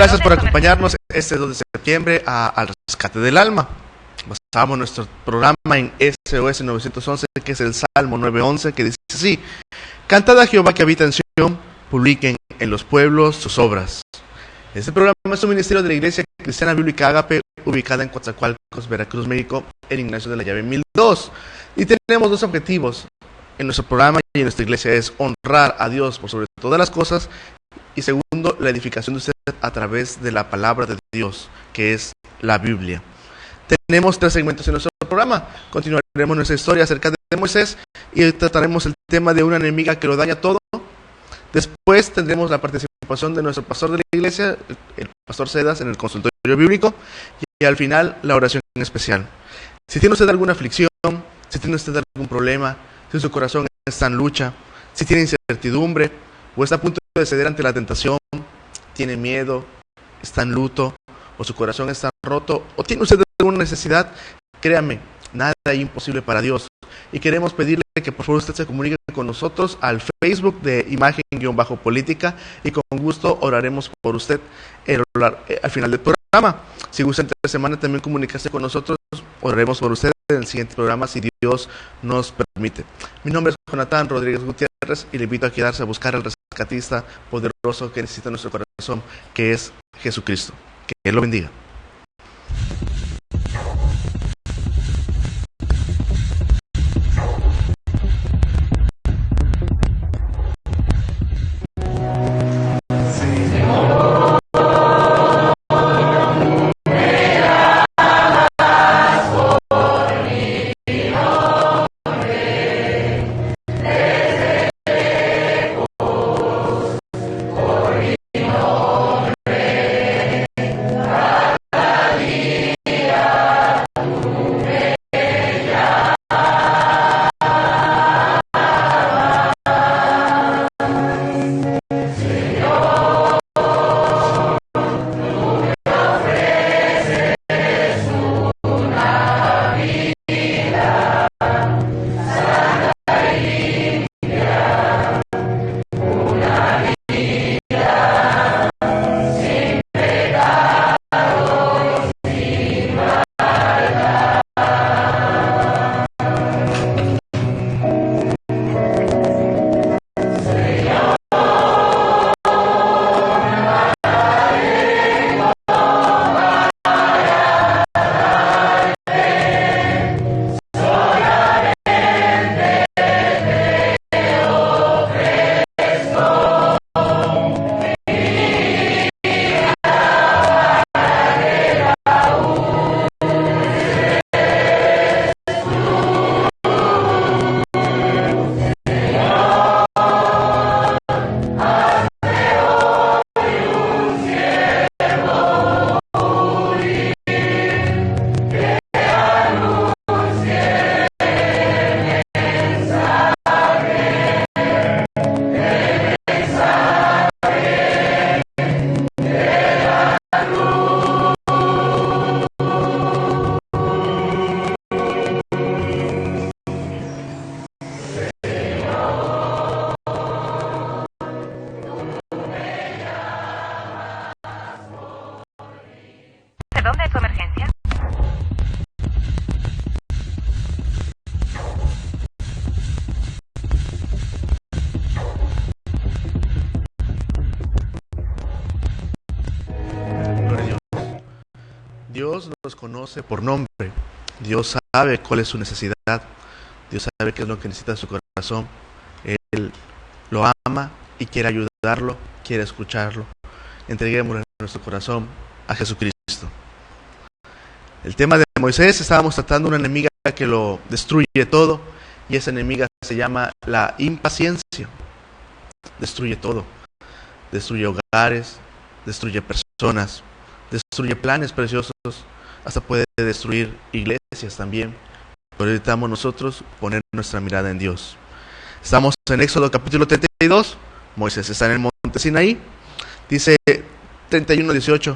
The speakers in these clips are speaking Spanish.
Gracias por acompañarnos este 2 de septiembre al Rescate del Alma. Basamos nuestro programa en SOS 911, que es el Salmo 9:11, que dice así: Cantad a Jehová que habita en Sion, publiquen en los pueblos sus obras. Este programa es un ministerio de la Iglesia Cristiana Bíblica Ágape, ubicada en Coatzacoalcos, Veracruz, México, en Ignacio de la Llave 1002. Y tenemos dos objetivos en nuestro programa y en nuestra iglesia: es honrar a Dios por sobre todas las cosas, y segundo, la edificación de usted a través de la palabra de Dios, que es la Biblia. Tenemos 3 segmentos en nuestro programa. Continuaremos nuestra historia acerca de Moisés y trataremos el tema de una enemiga que lo daña todo. Después tendremos la participación de nuestro pastor de la iglesia, el pastor Cedas, en el consultorio bíblico, y al final la oración especial. Si tiene usted alguna aflicción, si tiene usted algún problema, si su corazón está en lucha, si tiene incertidumbre o está a punto de ceder ante la tentación, tiene miedo, está en luto, o su corazón está roto, o tiene usted alguna necesidad, créame, nada es imposible para Dios. Y queremos pedirle que por favor usted se comunique con nosotros al Facebook de Imagen-Política, y con gusto oraremos por usted al final del programa. Si gusta entre semana también comunicarse con nosotros, oraremos por usted en el siguiente programa, si Dios nos permite. Mi nombre es Jonathan Rodríguez Gutiérrez y le invito a quedarse a buscar al rescatista poderoso que necesita nuestro corazón, que es Jesucristo. Que Él lo bendiga. ¿Dónde es su emergencia? Gloria a Dios. Dios nos conoce por nombre. Dios sabe cuál es su necesidad. Dios sabe qué es lo que necesita su corazón. Él lo ama y quiere ayudarlo, quiere escucharlo. Entreguémosle nuestro corazón a Jesucristo. El tema de Moisés, estábamos tratando una enemiga que lo destruye todo, y esa enemiga se llama la impaciencia. Destruye todo. Destruye hogares, destruye personas, destruye planes preciosos, hasta puede destruir iglesias también. Pero necesitamos nosotros poner nuestra mirada en Dios. Estamos en Éxodo capítulo 32. Moisés está en el monte Sinaí. Dice 31:18.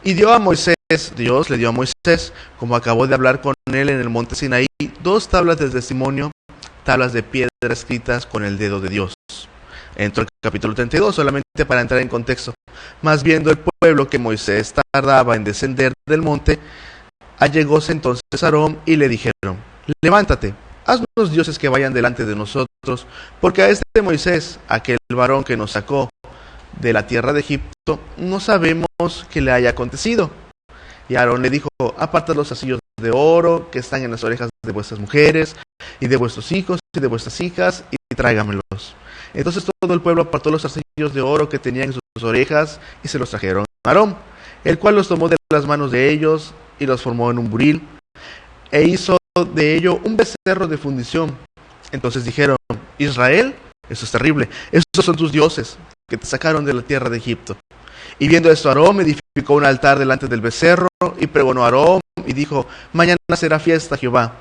Y dio a Moisés, Dios le dio a Moisés, como acabó de hablar con él en el monte Sinaí, 2 tablas de testimonio, tablas de piedra escritas con el dedo de Dios. Entró el capítulo 32, solamente para entrar en contexto. Mas viendo el pueblo que Moisés tardaba en descender del monte, allegóse entonces Aarón y le dijeron: levántate, haz unos dioses que vayan delante de nosotros, porque a este Moisés, aquel varón que nos sacó de la tierra de Egipto, no sabemos qué le haya acontecido. Y Aarón le dijo: apartad los arcillos de oro que están en las orejas de vuestras mujeres, y de vuestros hijos y de vuestras hijas, y tráigamelos. Entonces todo el pueblo apartó los arcillos de oro que tenían en sus orejas, y se los trajeron a Aarón, el cual los tomó de las manos de ellos, y los formó en un buril, e hizo de ello un becerro de fundición. Entonces dijeron: Israel, eso es terrible, estos son tus dioses, que te sacaron de la tierra de Egipto. Y viendo esto, Aarón edificó un altar delante del becerro, y pregonó a Aarón, y dijo: mañana será fiesta a Jehová.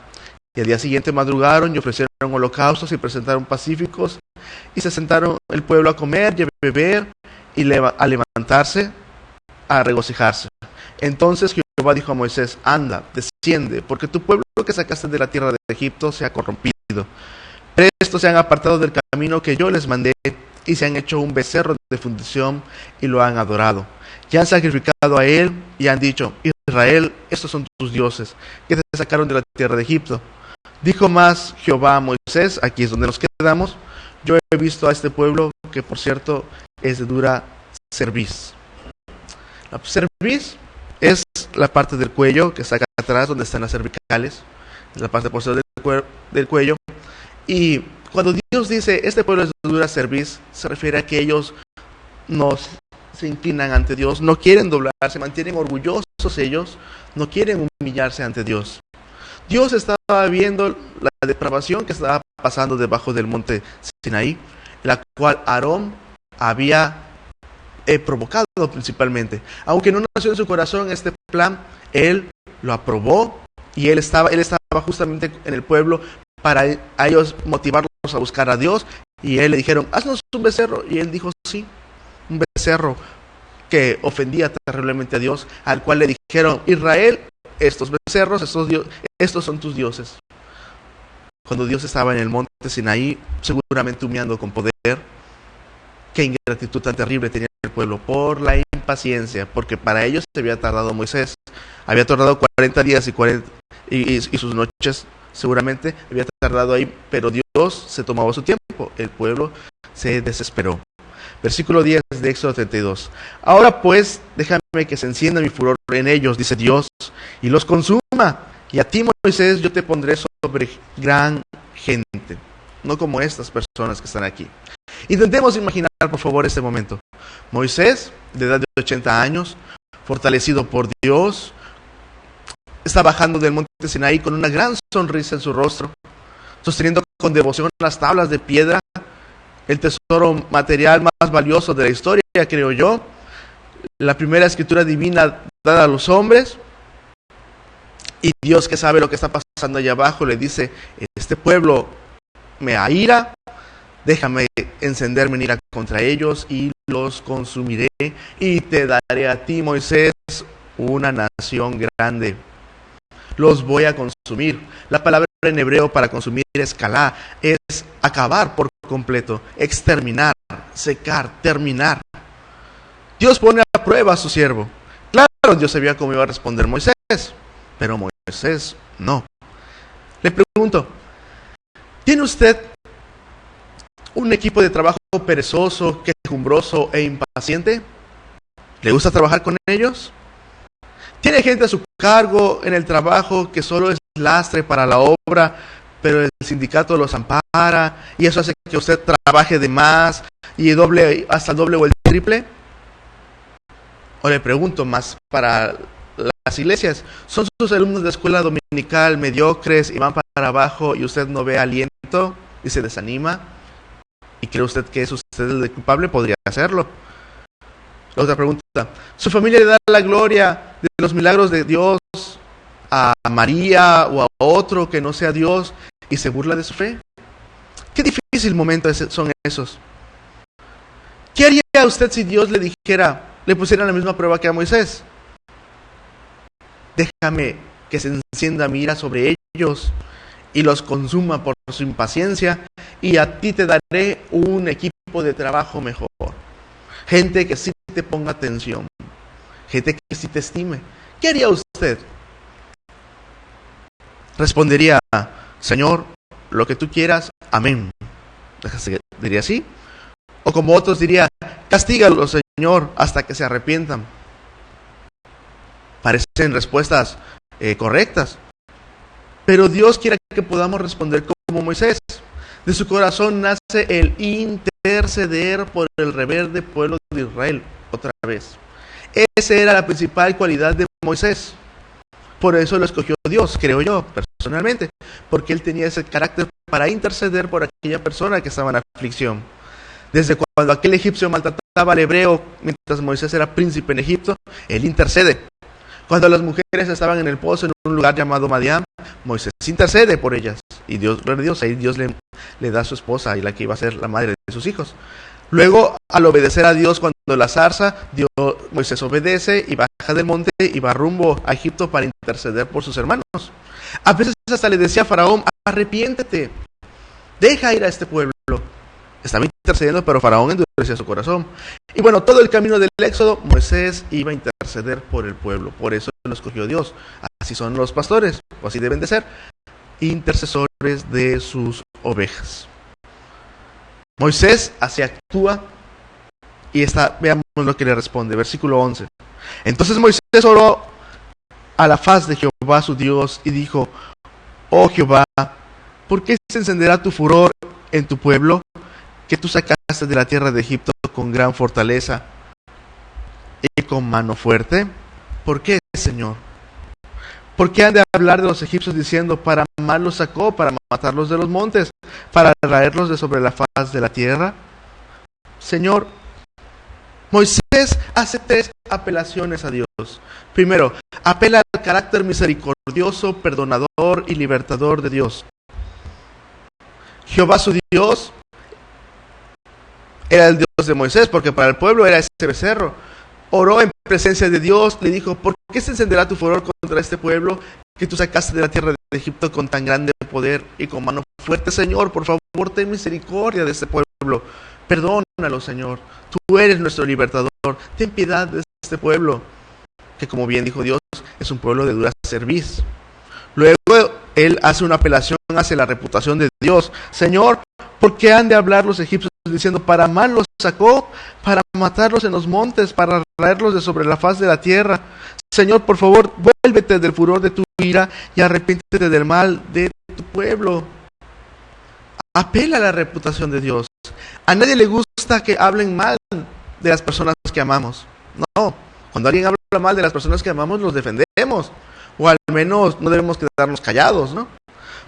Y al día siguiente madrugaron, y ofrecieron holocaustos, y presentaron pacíficos, y se sentaron el pueblo a comer y a beber, y a levantarse, a regocijarse. Entonces Jehová dijo a Moisés: anda, desciende, porque tu pueblo que sacaste de la tierra de Egipto se ha corrompido. Presto se han apartado del camino que yo les mandé, y se han hecho un becerro de fundición, y lo han adorado. Y han sacrificado a él, y han dicho: Israel, estos son tus dioses, que te sacaron de la tierra de Egipto. Dijo más Jehová a Moisés, aquí es donde nos quedamos: yo he visto a este pueblo, que por cierto es de dura cerviz. La cerviz es la parte del cuello que está acá atrás, donde están las cervicales, la parte posterior del cuello. Y cuando Dios dice: este pueblo es de dura cerviz, se refiere a que ellos se inclinan ante Dios, no quieren doblarse, mantienen orgullosos ellos, no quieren humillarse ante Dios. Dios estaba viendo la depravación que estaba pasando debajo del monte Sinaí, la cual Aarón había provocado principalmente. Aunque no nació en su corazón este plan, él lo aprobó, y él estaba justamente en el pueblo para a ellos motivarlos a buscar a Dios. Y él le dijeron: haznos un becerro. Y él dijo: sí, un becerro que ofendía terriblemente a Dios, al cual le dijeron: Israel, estos becerros, estos son tus dioses. Cuando Dios estaba en el monte Sinaí, seguramente humeando con poder, qué ingratitud tan terrible tenía el pueblo por la impaciencia, porque para ellos se había tardado Moisés, había tardado 40 días y sus noches, seguramente había tardado ahí, pero Dios se tomaba su tiempo, el pueblo se desesperó. Versículo 10 de Éxodo 32. Ahora pues, déjame que se encienda mi furor en ellos, dice Dios, y los consuma. Y a ti, Moisés, yo te pondré sobre gran gente, no como estas personas que están aquí. Intentemos imaginar, por favor, este momento. Moisés, de edad de 80 años, fortalecido por Dios, está bajando del monte Sinaí con una gran sonrisa en su rostro, sosteniendo con devoción las tablas de piedra, el tesoro material más valioso de la historia, creo yo, la primera escritura divina dada a los hombres. Y Dios, que sabe lo que está pasando allá abajo, le dice: este pueblo me aira, déjame encenderme en ira contra ellos y los consumiré, y te daré a ti, Moisés, una nación grande. Los voy a consumir. La palabra en hebreo para consumir es kalá, es acabar por completo, exterminar, secar, terminar. Dios pone a prueba a su siervo. Claro, Dios sabía cómo iba a responder Moisés, pero Moisés no. Le pregunto: ¿tiene usted un equipo de trabajo perezoso, quejumbroso e impaciente? ¿Le gusta trabajar con ellos? ¿Tiene gente a su cargo en el trabajo que solo es lastre para la obra, pero el sindicato los ampara y eso hace que usted trabaje de más y hasta el doble o el triple? O le pregunto más para las iglesias: ¿son sus alumnos de escuela dominical mediocres y van para abajo y usted no ve aliento y se desanima? ¿Y cree usted que es usted el culpable? Podría hacerlo. La otra pregunta: ¿su familia le da la gloria de los milagros de Dios a María o a otro que no sea Dios y se burla de su fe? Qué difícil momento son esos. ¿Qué haría usted si Dios le pusiera la misma prueba que a Moisés? Déjame que se encienda mi ira sobre ellos y los consuma por su impaciencia, y a ti te daré un equipo de trabajo mejor. Gente que sí te ponga atención, gente que sí te estime. ¿Qué haría usted? Respondería: Señor, lo que tú quieras, amén. Diría así. O como otros diría: castígalo, Señor, hasta que se arrepientan. Parecen respuestas correctas. Pero Dios quiere que podamos responder como Moisés. De su corazón nace el interceder por el rebelde pueblo de Israel. Otra vez. Esa era la principal cualidad de Moisés. Por eso lo escogió Dios, creo yo, personalmente. Porque él tenía ese carácter para interceder por aquella persona que estaba en aflicción. Desde cuando aquel egipcio maltrataba al hebreo, mientras Moisés era príncipe en Egipto, él intercede. Cuando las mujeres estaban en el pozo en un lugar llamado Madián, Moisés intercede por ellas. Y Dios le da a su esposa, y la que iba a ser la madre de sus hijos. Luego, al obedecer a Dios cuando la zarza, Moisés obedece y baja del monte y va rumbo a Egipto para interceder por sus hermanos. A veces hasta le decía a Faraón: arrepiéntete, deja ir a este pueblo. Estaba intercediendo, pero Faraón endurecía su corazón. Y bueno, todo el camino del Éxodo, Moisés iba a interceder por el pueblo. Por eso lo escogió Dios. Así son los pastores, o así deben de ser, intercesores de sus ovejas. Moisés así actúa, y veamos lo que le responde. Versículo 11. Entonces Moisés oró a la faz de Jehová su Dios y dijo: oh Jehová, ¿por qué se encenderá tu furor en tu pueblo, que tú sacaste de la tierra de Egipto con gran fortaleza y con mano fuerte? ¿Por qué, Señor? ¿Por qué han de hablar de los egipcios diciendo: para mal los sacó, para matarlos de los montes, para traerlos de sobre la faz de la tierra? Señor, Moisés hace 3 apelaciones a Dios. Primero, apela al carácter misericordioso, perdonador y libertador de Dios. Jehová su Dios era el Dios de Moisés, porque para el pueblo era ese becerro. Oró en presencia de Dios, le dijo: ¿por qué se encenderá tu furor contra este pueblo que tú sacaste de la tierra de Egipto con tan grande poder y con mano fuerte? Señor, por favor, ten misericordia de este pueblo. Perdónalo, Señor. Tú eres nuestro libertador. Ten piedad de este pueblo, que, como bien dijo Dios, es un pueblo de dura cerviz. Luego él hace una apelación hacia la reputación de Dios. Señor, ¿por qué han de hablar los egipcios diciendo: para mal los sacó, para matarlos en los montes, para traerlos de sobre la faz de la tierra? Señor, por favor, vuélvete del furor de tu ira y arrepiéntete del mal de tu pueblo. Apela a la reputación de Dios. A nadie le gusta que hablen mal de las personas que amamos. No, cuando alguien habla mal de las personas que amamos, los defendemos. O al menos no debemos quedarnos callados, ¿no?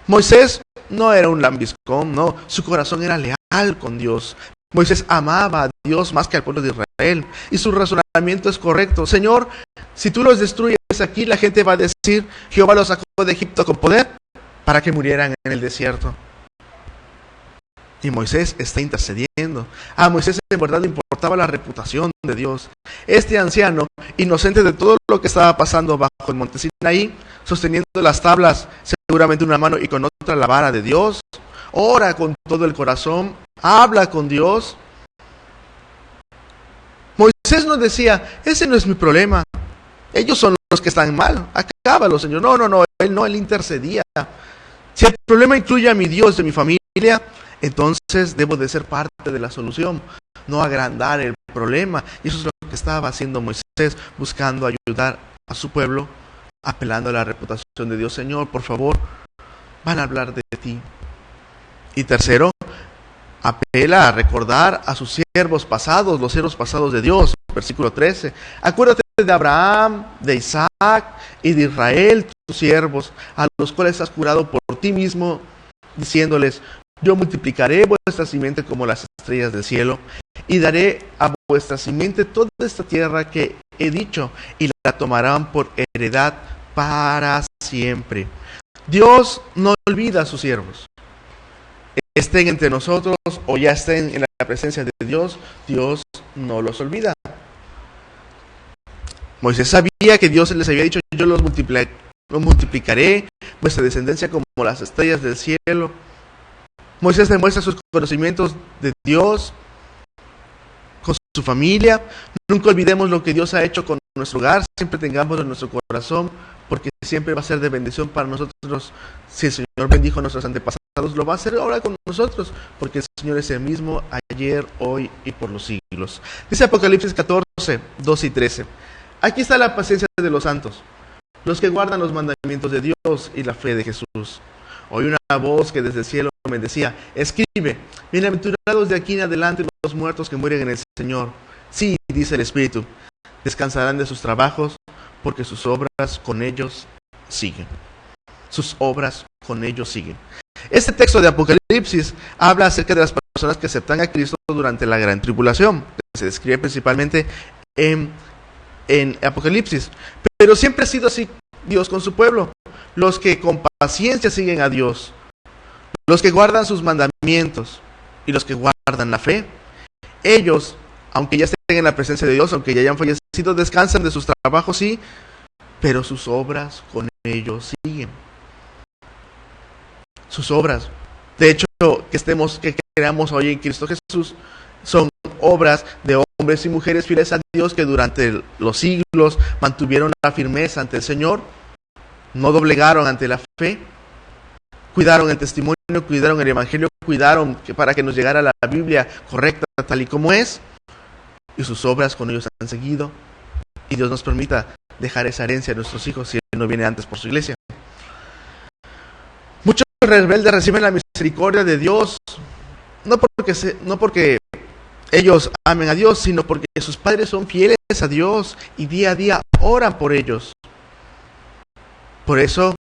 Moisés no era un lambiscón, no. Su corazón era leal con Dios. Moisés amaba a Dios más que al pueblo de Israel. Y su razonamiento es correcto. Señor, si tú los destruyes aquí, la gente va a decir: Jehová los sacó de Egipto con poder para que murieran en el desierto. Y Moisés está intercediendo. A Moisés en verdad le importaba la reputación de Dios. Este anciano, inocente de todo lo que estaba pasando bajo el monte Sinaí, sosteniendo las tablas, seguramente una mano y con otra la vara de Dios, ora con todo el corazón, habla con Dios. Moisés no decía: ese no es mi problema, ellos son los que están mal, acábalo, Señor. No, él intercedía. Si el problema incluye a mi Dios, de mi familia, entonces debo de ser parte de la solución, no agrandar el problema. Y eso es lo que estaba haciendo Moisés, buscando ayudar a su pueblo, apelando a la reputación de Dios. Señor, por favor, van a hablar de ti. Y tercero, apela a recordar a sus siervos pasados, los siervos pasados de Dios. Versículo 13. Acuérdate de Abraham, de Isaac y de Israel, tus siervos, a los cuales has jurado por ti mismo, diciéndoles: yo multiplicaré vuestra simiente como las estrellas del cielo, y daré a vuestra simiente toda esta tierra que he dicho, y la tomarán por heredad para siempre. Dios no olvida a sus siervos. Estén entre nosotros o ya estén en la presencia de Dios, Dios no los olvida. Moisés sabía que Dios les había dicho: yo los multiplicaré, vuestra descendencia como las estrellas del cielo. Moisés demuestra sus conocimientos de Dios con su familia. Nunca olvidemos lo que Dios ha hecho con nuestro hogar. Siempre tengámoslo en nuestro corazón, porque siempre va a ser de bendición para nosotros. Si el Señor bendijo a nuestros antepasados, lo va a hacer ahora con nosotros, porque el Señor es el mismo ayer, hoy y por los siglos. Dice Apocalipsis 14, 2 y 13. Aquí está la paciencia de los santos, los que guardan los mandamientos de Dios y la fe de Jesús. Oí una voz que desde el cielo me decía: escribe, bienaventurados de aquí en adelante los muertos que mueren en el Señor. Sí, dice el Espíritu, descansarán de sus trabajos, porque sus obras con ellos siguen. Sus obras con ellos siguen. Este texto de Apocalipsis habla acerca de las personas que aceptan a Cristo durante la gran tribulación, que se describe principalmente en Apocalipsis. Pero siempre ha sido así Dios con su pueblo. Los que con paciencia siguen a Dios, los que guardan sus mandamientos y los que guardan la fe, ellos, aunque ya estén en la presencia de Dios, aunque ya hayan fallecido, descansan de sus trabajos, sí, pero sus obras con ellos siguen. Sus obras, de hecho, que creamos hoy en Cristo Jesús, son obras de hombres y mujeres fieles a Dios que durante los siglos mantuvieron la firmeza ante el Señor, no doblegaron ante la fe, cuidaron el testimonio, cuidaron el evangelio, cuidaron para que nos llegara la Biblia correcta tal y como es, y sus obras con ellos han seguido, y Dios nos permita dejar esa herencia a nuestros hijos si Él no viene antes por su iglesia. Muchos rebeldes reciben la misericordia de Dios, no porque ellos amen a Dios, sino porque sus padres son fieles a Dios y día a día oran por ellos. Por eso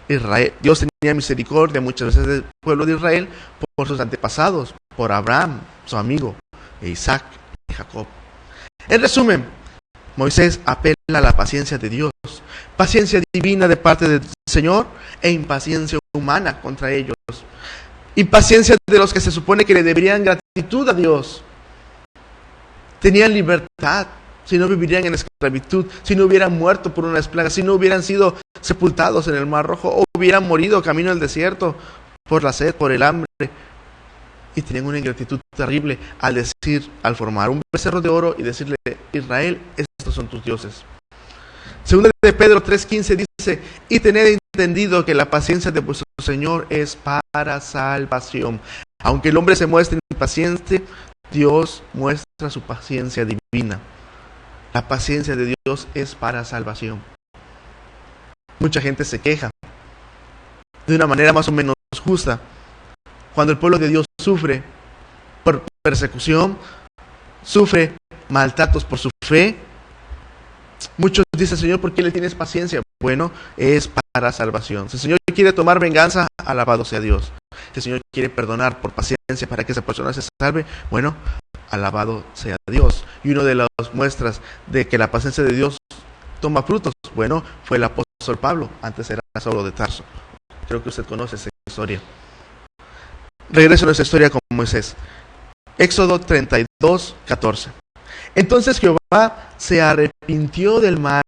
Dios tenía misericordia muchas veces del pueblo de Israel por sus antepasados, por Abraham, su amigo, e Isaac y Jacob. En resumen, Moisés apela a la paciencia de Dios, paciencia divina de parte del Señor e impaciencia humana contra ellos. Impaciencia de los que se supone que le deberían gratitud a Dios. Tenían libertad, si no vivirían en esclavitud, si no hubieran muerto por unas plagas, si no hubieran sido sepultados en el Mar Rojo, o hubieran morido camino al desierto por la sed, por el hambre. Y tenían una ingratitud terrible al formar un becerro de oro y decirle: Israel, estos son tus dioses. Segunda de Pedro 3:15 dice: y tened entendido que la paciencia de vuestro Señor es para salvación. Aunque el hombre se muestre impaciente, Dios muestra su paciencia divina. La paciencia de Dios es para salvación. Mucha gente se queja de una manera más o menos justa cuando el pueblo de Dios sufre por persecución, sufre maltratos por su fe. Muchos dicen: Señor, ¿por qué le tienes paciencia? Bueno, es para salvación. Si el Señor quiere tomar venganza, alabado sea Dios. Si el Señor quiere perdonar por paciencia para que esa persona se salve, bueno, alabado sea Dios. Y una de las muestras de que la paciencia de Dios toma frutos, bueno, fue el apóstol Pablo. Antes era Saulo de Tarso. Creo que usted conoce esa historia. Regreso a nuestra historia con Moisés. Éxodo 32:14. Entonces Jehová se arrepintió del mal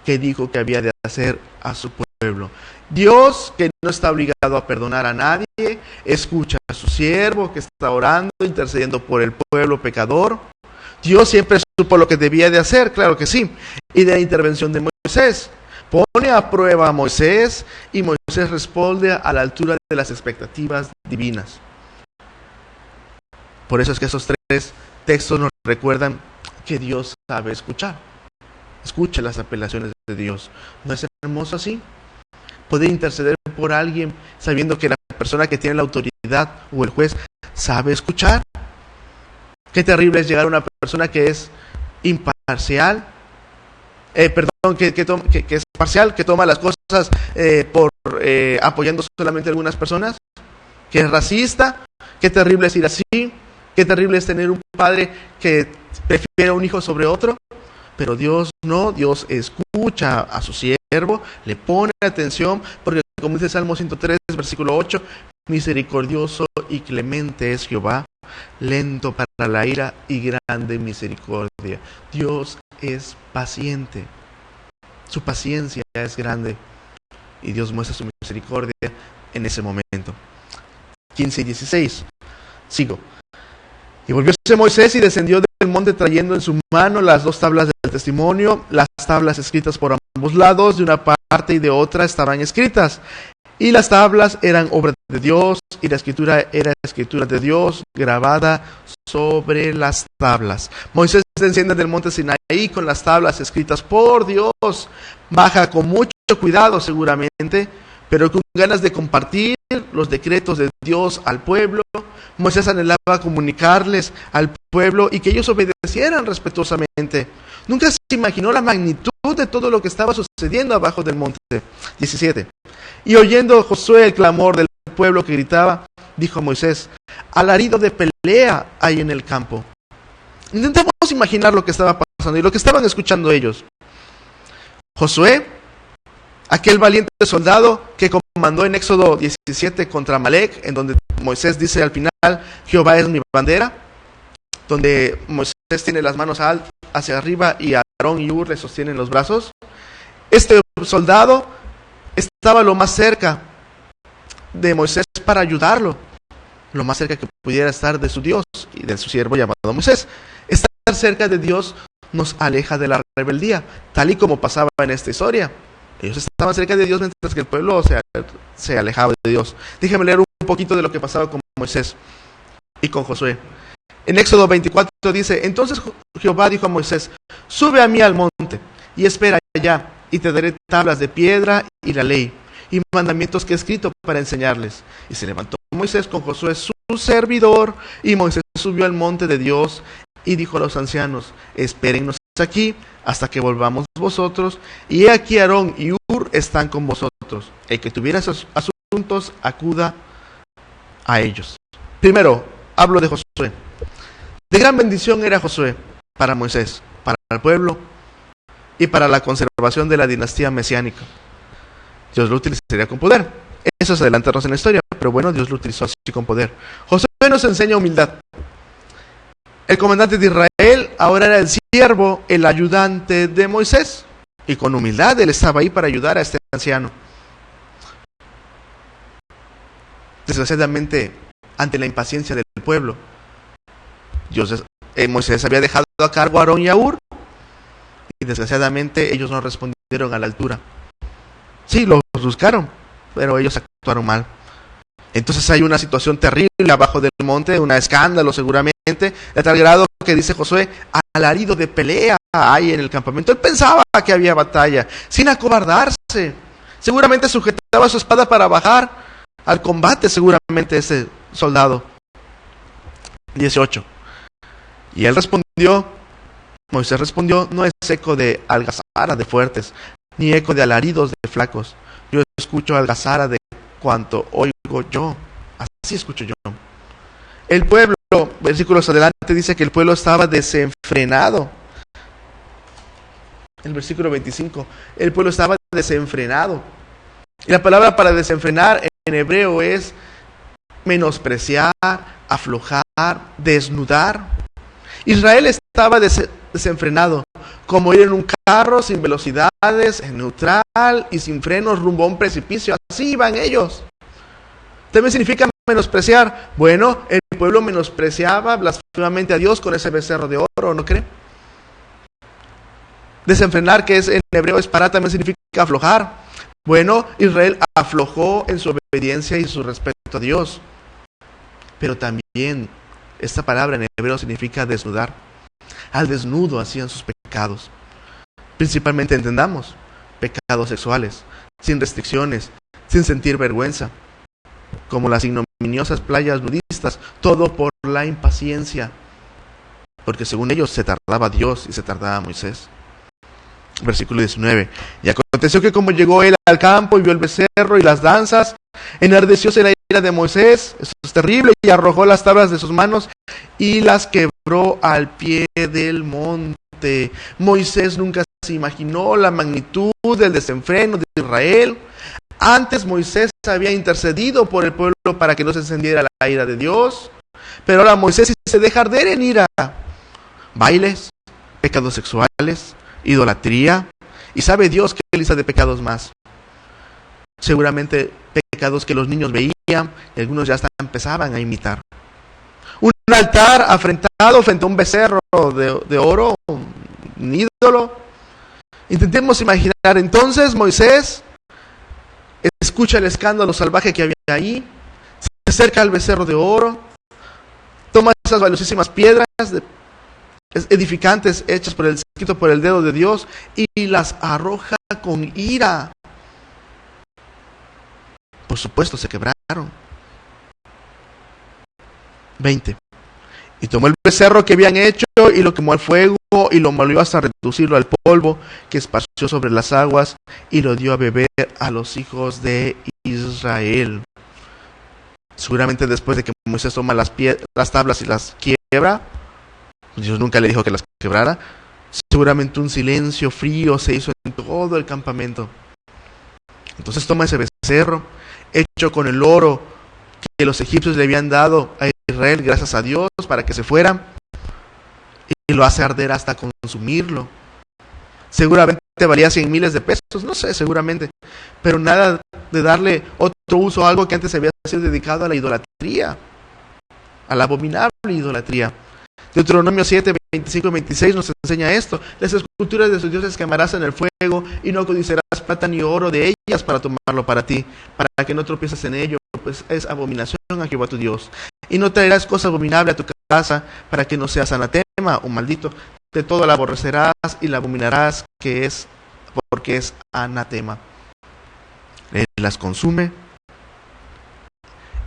que dijo que había de hacer a su pueblo. Dios, que no está obligado a perdonar a nadie, escucha a su siervo que está orando, intercediendo por el pueblo pecador. Dios siempre supo lo que debía de hacer, claro que sí. Y de la intervención de Moisés, pone a prueba a Moisés, y Moisés responde a la altura de las expectativas divinas. Por eso es que esos tres textos nos recuerdan que Dios sabe escuchar. Escucha las apelaciones de Dios. ¿No es hermoso así? Poder interceder por alguien sabiendo que la persona que tiene la autoridad o el juez sabe escuchar. Qué terrible es llegar a una persona que es imparcial, que es parcial, que toma las cosas apoyando solamente a algunas personas, que es racista. Qué terrible es ir así. Qué terrible es tener un padre que prefiere a un hijo sobre otro. Pero Dios no, Dios escucha a su siervo, le pone atención, porque como dice Salmo 103, versículo 8, misericordioso y clemente es Jehová, lento para la ira y grande misericordia. Dios es paciente, su paciencia es grande y Dios muestra su misericordia en ese momento. 15 y 16. Sigo. Y volvióse Moisés y descendió del monte trayendo en su mano las 2 tablas del testimonio, las tablas escritas por ambos lados, de una parte y de otra estaban escritas. Y las tablas eran obra de Dios, y la escritura era escritura de Dios, grabada sobre las tablas. Moisés desciende del monte Sinaí con las tablas escritas por Dios. Baja con mucho cuidado seguramente, pero con ganas de compartir los decretos de Dios al pueblo. Moisés anhelaba comunicarles al pueblo y que ellos obedecieran respetuosamente. Nunca se imaginó la magnitud de todo lo que estaba sucediendo abajo del monte. 17. Y oyendo Josué el clamor del pueblo que gritaba, dijo a Moisés: alarido de pelea hay en el campo. Intentemos imaginar lo que estaba pasando y lo que estaban escuchando ellos. Josué, aquel valiente soldado que comandó en Éxodo 17 contra Amalek, en donde Moisés dice al final: Jehová es mi bandera, donde Moisés tiene las manos hacia arriba y Aarón y Hur le sostienen los brazos. Este soldado estaba lo más cerca de Moisés para ayudarlo, lo más cerca que pudiera estar de su Dios y de su siervo llamado Moisés. Estar cerca de Dios nos aleja de la rebeldía, tal y como pasaba en esta historia. Ellos estaban cerca de Dios mientras que el pueblo se alejaba de Dios. Déjenme leer un poquito de lo que pasaba con Moisés y con Josué. En Éxodo 24 dice: entonces Jehová dijo a Moisés: sube a mí al monte y espera allá, y te daré tablas de piedra y la ley y mandamientos que he escrito para enseñarles. Y se levantó Moisés con Josué su servidor, y Moisés subió al monte de Dios y dijo a los ancianos: espérennos aquí hasta que volvamos vosotros, y he aquí Aarón y Hur están con vosotros. El que tuviera esos asuntos acuda a ellos. Primero, hablo de Josué. De gran bendición era Josué para Moisés, para el pueblo y para la conservación de la dinastía mesiánica. Dios lo utilizaría con poder. Eso es adelantarnos en la historia, pero bueno, Dios lo utilizó así con poder. Josué nos enseña humildad. El comandante de Israel ahora era el siervo, el ayudante de Moisés, y con humildad él estaba ahí para ayudar a este anciano. Desgraciadamente, ante la impaciencia del pueblo, Moisés había dejado a cargo a Aarón y a Hur, y desgraciadamente ellos no respondieron a la altura. Sí, los buscaron, pero ellos actuaron mal. Entonces hay una situación terrible abajo del monte, un escándalo seguramente, de tal grado que dice Josué: alarido de pelea hay en el campamento. Él pensaba que había batalla, sin acobardarse. Seguramente sujetaba su espada para bajar al combate, seguramente ese soldado. 18. Y él respondió, Moisés respondió: no es eco de algazara de fuertes, ni eco de alaridos de flacos. Yo escucho algazara de cuanto oigo yo. Así escucho yo. El pueblo, versículos adelante, dice que el pueblo estaba desenfrenado. El versículo 25, el pueblo estaba desenfrenado. Y la palabra para desenfrenar en hebreo es menospreciar, aflojar, desnudar. Israel estaba desenfrenado, como ir en un carro sin velocidades, en neutral y sin frenos rumbo a un precipicio. Así iban ellos. También significa menospreciar. Bueno, el pueblo menospreciaba blasfemamente a Dios con ese becerro de oro, ¿no cree? Desenfrenar, que es en hebreo es pará, también significa aflojar. Bueno, Israel aflojó en su obediencia y su respeto a Dios. Pero también esta palabra en hebreo significa desnudar. Al desnudo hacían sus pecados. Principalmente, entendamos, pecados sexuales, sin restricciones, sin sentir vergüenza, como las ignominiosas playas nudistas, todo por la impaciencia, porque según ellos se tardaba Dios y se tardaba Moisés. Versículo 19. Y aconteció que como llegó él al campo y vio el becerro y las danzas, enardecióse la ira de Moisés, eso es terrible, y arrojó las tablas de sus manos y las quebró al pie del monte. Moisés nunca se imaginó la magnitud del desenfreno de Israel. Antes Moisés había intercedido por el pueblo para que no se encendiera la ira de Dios, pero ahora Moisés se deja arder en ira. Bailes, pecados sexuales, idolatría, y sabe Dios qué lista de pecados más. Seguramente pecados que los niños veían y algunos ya hasta empezaban a imitar. Un altar afrentado frente a un becerro de oro, un ídolo. Intentemos imaginar, entonces Moisés escucha el escándalo salvaje que había ahí, se acerca al becerro de oro, toma esas valiosísimas piedras edificantes hechas escrito por el dedo de Dios y las arroja con ira. Por supuesto, se quebraron. 20. Y tomó el becerro que habían hecho y lo quemó al fuego y lo molió hasta reducirlo al polvo que esparció sobre las aguas y lo dio a beber a los hijos de Israel. Seguramente después de que Moisés toma las tablas y las quiebra, Dios nunca le dijo que las quebrara, seguramente un silencio frío se hizo en todo el campamento. Entonces toma ese becerro hecho con el oro que los egipcios le habían dado a Israel gracias a Dios para que se fuera, y lo hace arder hasta consumirlo. Seguramente valía 100 miles de pesos, no sé, seguramente, pero nada de darle otro uso a algo que antes había sido dedicado a la idolatría, a la abominable idolatría. Deuteronomio 7, 25 y 26 nos enseña esto: las esculturas de sus dioses quemarás en el fuego y no codiciarás plata ni oro de ellas para tomarlo para ti, para que no tropieces en ello, pues es abominación a Jehová tu Dios. Y no traerás cosa abominable a tu casa para que no seas anatema o maldito. De todo la aborrecerás y la abominarás, porque es anatema. Él las consume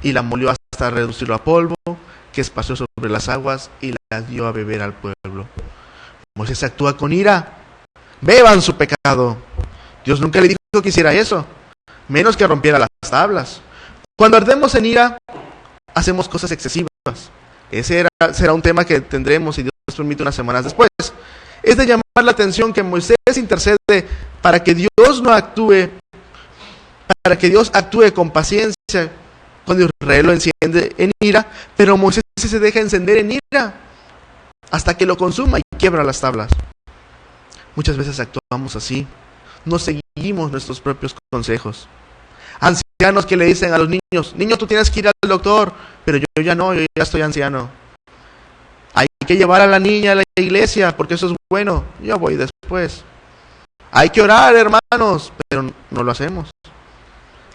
y la molió hasta reducirlo a polvo, que esparció sobre las aguas y las dio a beber al pueblo. Moisés actúa con ira. Beban su pecado. Dios nunca le dijo que hiciera eso, menos que rompiera las tablas. Cuando ardemos en ira, hacemos cosas excesivas. Ese será un tema que tendremos, si Dios nos permite, unas semanas después. Es de llamar la atención que Moisés intercede para que Dios actúe con paciencia cuando Israel lo enciende en ira, pero Moisés se deja encender en ira hasta que lo consuma y quiebra las tablas. Muchas veces actuamos así, no seguimos nuestros propios consejos. Ancianos que le dicen a los niños: niño, tú tienes que ir al doctor, pero yo ya no, yo ya estoy anciano. Hay que llevar a la niña a la iglesia porque eso es bueno, yo voy después. Hay que orar, hermanos, pero no lo hacemos.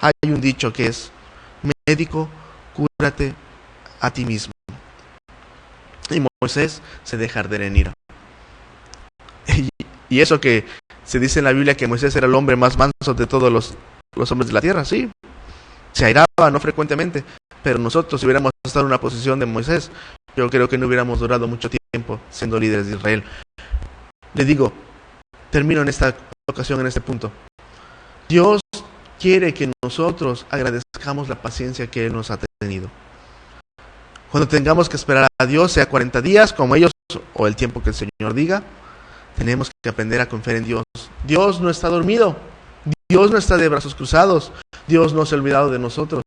Hay un dicho que es: médico, cúrate a ti mismo. Y Moisés se deja arder en ira. Y eso que se dice en la Biblia, que Moisés era el hombre más manso de todos los hombres de la tierra, sí. Se airaba, no frecuentemente, pero nosotros, si hubiéramos estado en una posición de Moisés, yo creo que no hubiéramos durado mucho tiempo siendo líderes de Israel. Le digo, termino en esta ocasión, en este punto. Dios quiere que nosotros agradezcamos la paciencia que Él nos ha tenido. Cuando tengamos que esperar a Dios, sea 40 días como ellos, o el tiempo que el Señor diga, tenemos que aprender a confiar en Dios. Dios no está dormido. Dios no está de brazos cruzados. Dios no se ha olvidado de nosotros.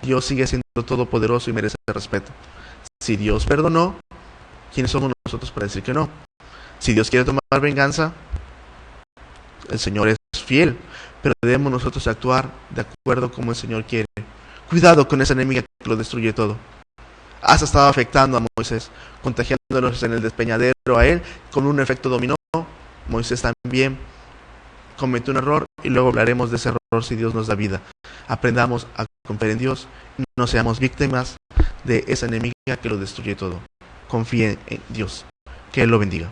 Dios sigue siendo todopoderoso y merece respeto. Si Dios perdonó, ¿quiénes somos nosotros para decir que no? Si Dios quiere tomar venganza, el Señor es fiel, pero debemos nosotros actuar de acuerdo como el Señor quiere. Cuidado con esa enemiga que lo destruye todo. Has estado afectando a Moisés, contagiándolos en el despeñadero a él, con un efecto dominó. Moisés también cometió un error, y luego hablaremos de ese error si Dios nos da vida. Aprendamos a confiar en Dios, no seamos víctimas de esa enemiga que lo destruye todo. Confíen en Dios. Que Él lo bendiga.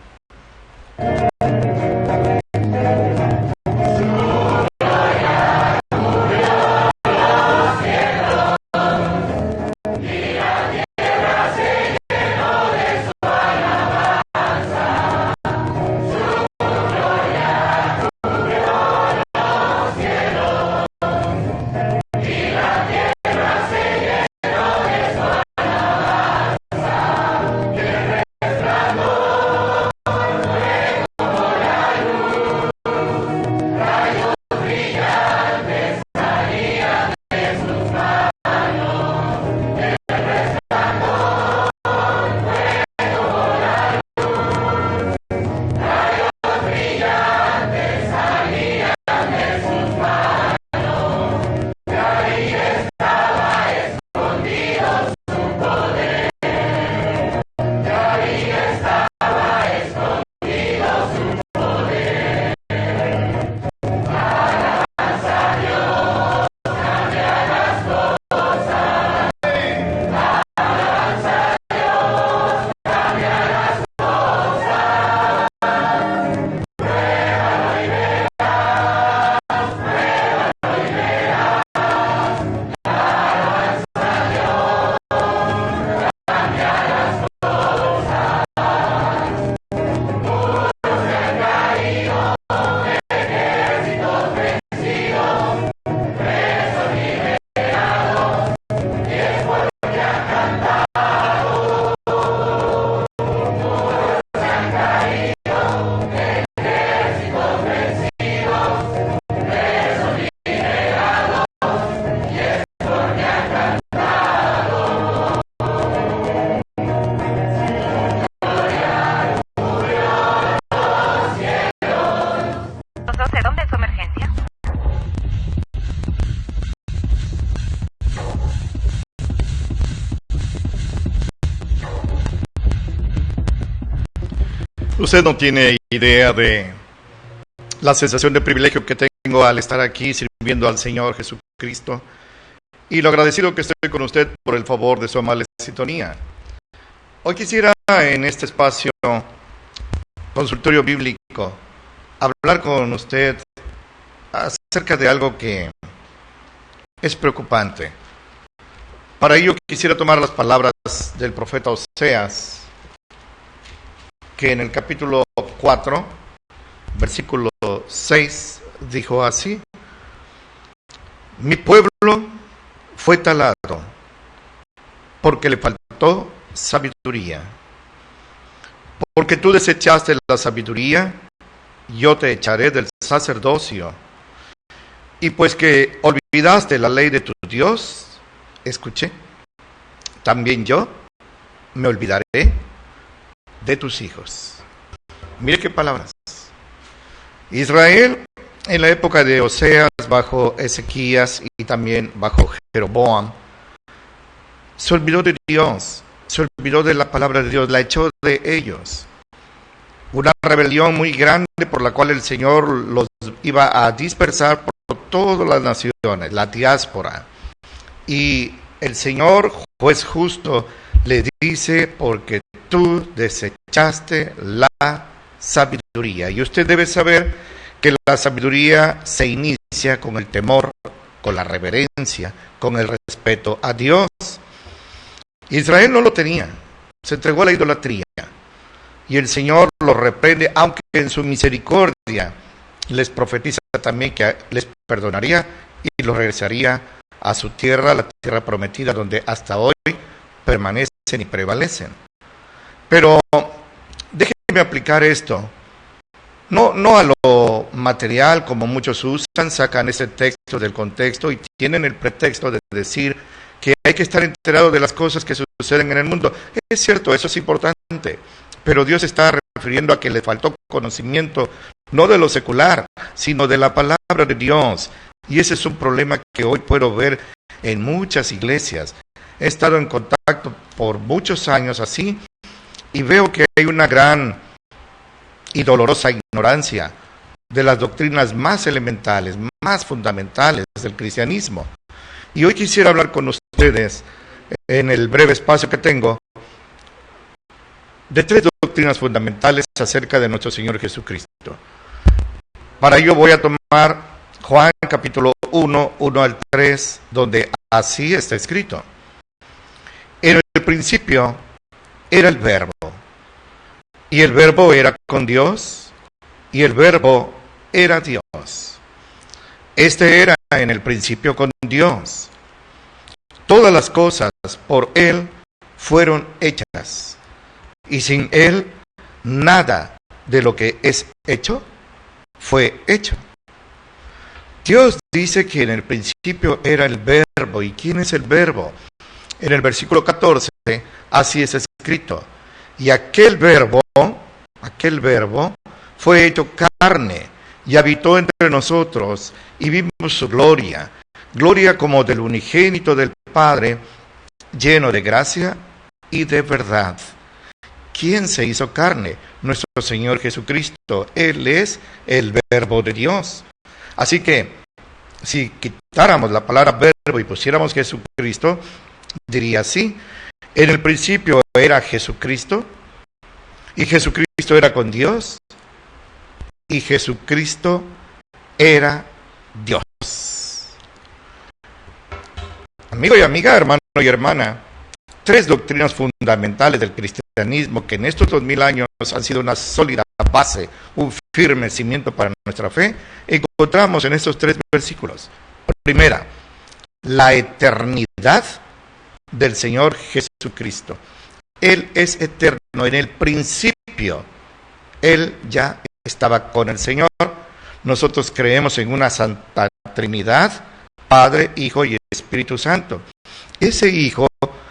Usted no tiene idea de la sensación de privilegio que tengo al estar aquí sirviendo al Señor Jesucristo y lo agradecido que estoy con usted por el favor de su amable sintonía. Hoy quisiera en este espacio consultorio bíblico hablar con usted acerca de algo que es preocupante. Para ello quisiera tomar las palabras del profeta Oseas, que en el capítulo 4, versículo 6, dijo así: mi pueblo fue talado porque le faltó sabiduría. Porque tú desechaste la sabiduría, yo te echaré del sacerdocio. Y pues que olvidaste la ley de tu Dios, escuché, también yo me olvidaré de tus hijos. Mire qué palabras. Israel, en la época de Oseas, bajo Ezequías y también bajo Jeroboam, se olvidó de Dios, se olvidó de la palabra de Dios, la echó de ellos. Una rebelión muy grande por la cual el Señor los iba a dispersar por todas las naciones, la diáspora. Y el Señor, juez justo, le dice: porque tú desechaste la sabiduría. Y usted debe saber que la sabiduría se inicia con el temor, con la reverencia, con el respeto a Dios. Israel no lo tenía, se entregó a la idolatría. Y el Señor los reprende, aunque en su misericordia les profetiza también que les perdonaría y los regresaría a su tierra, la tierra prometida, donde hasta hoy permanecen y prevalecen. Pero déjenme aplicar esto, no a lo material como muchos usan, sacan ese texto del contexto y tienen el pretexto de decir que hay que estar enterado de las cosas que suceden en el mundo. Es cierto, eso es importante, pero Dios está refiriendo a que le faltó conocimiento, no de lo secular, sino de la palabra de Dios. Y ese es un problema que hoy puedo ver en muchas iglesias. He estado en contacto por muchos años así y veo que hay una gran y dolorosa ignorancia de las doctrinas más elementales, más fundamentales del cristianismo. Y hoy quisiera hablar con ustedes, en el breve espacio que tengo, de tres doctrinas fundamentales acerca de nuestro Señor Jesucristo. Para ello voy a tomar Juan capítulo 1, 1 al 3, donde así está escrito: en el principio era el Verbo, y el Verbo era con Dios, y el Verbo era Dios. Este era en el principio con Dios. Todas las cosas por Él fueron hechas, y sin Él nada de lo que es hecho fue hecho. Dios dice que en el principio era el Verbo. ¿Y quién es el Verbo? En el versículo 14, así es escrito: y aquel verbo fue hecho carne y habitó entre nosotros, y vimos su gloria, gloria como del unigénito del Padre, lleno de gracia y de verdad. ¿Quién se hizo carne? Nuestro Señor Jesucristo. Él es el Verbo de Dios. Así que, si quitáramos la palabra verbo y pusiéramos Jesucristo, diría así: en el principio era Jesucristo, y Jesucristo era con Dios, y Jesucristo era Dios. Amigo y amiga, hermano y hermana, tres doctrinas fundamentales del cristianismo que en estos 2000 años han sido una sólida base, un firme cimiento para nuestra fe, encontramos en estos tres versículos. Primera, la eternidad del Señor Jesucristo. Él es eterno. En el principio, Él ya estaba con el Señor. Nosotros creemos en una Santa Trinidad, Padre, Hijo y Espíritu Santo. Ese Hijo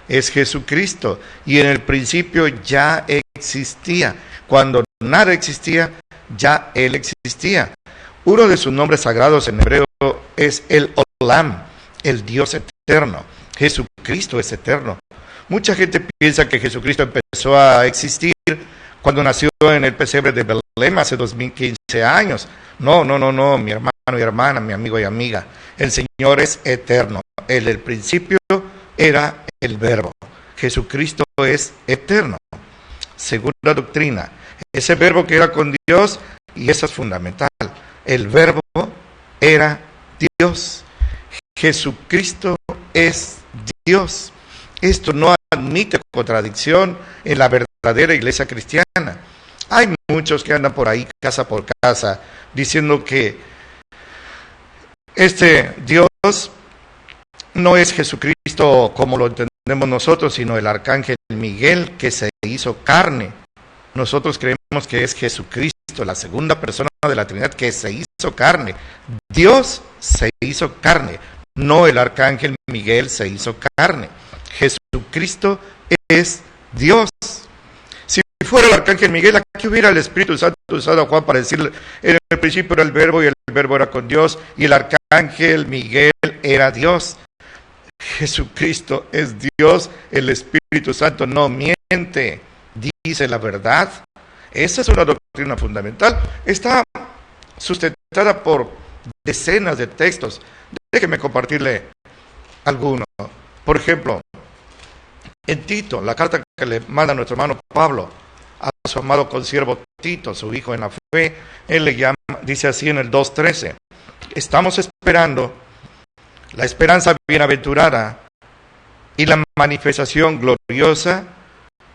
es Jesucristo, y en el principio ya existía. Cuando nada existía, ya Él existía. Uno de sus nombres sagrados en hebreo es el Olam, el Dios eterno. Jesucristo es eterno. Mucha gente piensa que Jesucristo empezó a existir cuando nació en el pesebre de Belén hace 2015 años. No, mi hermano y hermana, mi amigo y amiga. El Señor es eterno. En el principio era el Verbo. Jesucristo es eterno. Segunda doctrina, ese verbo que era con Dios, y eso es fundamental, el verbo era Dios. Jesucristo es Dios. Esto no admite contradicción en la verdadera iglesia cristiana. Hay muchos que andan por ahí casa por casa diciendo que este Dios no es Jesucristo como lo entendemos nosotros, sino el arcángel Miguel que se hizo carne. Nosotros creemos que es Jesucristo, la segunda persona de la Trinidad que se hizo carne. Dios se hizo carne, no el arcángel Miguel se hizo carne. Jesucristo es Dios. Si fuera el arcángel Miguel, aquí hubiera el Espíritu Santo usado a Juan para decirle, en el principio era el verbo y el verbo era con Dios y el arcángel Miguel era Dios. Jesucristo es Dios, el Espíritu Santo no miente, dice la verdad. Esa es una doctrina fundamental. Está sustentada por decenas de textos. Déjeme compartirle alguno. Por ejemplo, en Tito, la carta que le manda nuestro hermano Pablo a su amado consiervo Tito, su hijo en la fe, él le llama, dice así en el 2:13, estamos esperando la esperanza bienaventurada y la manifestación gloriosa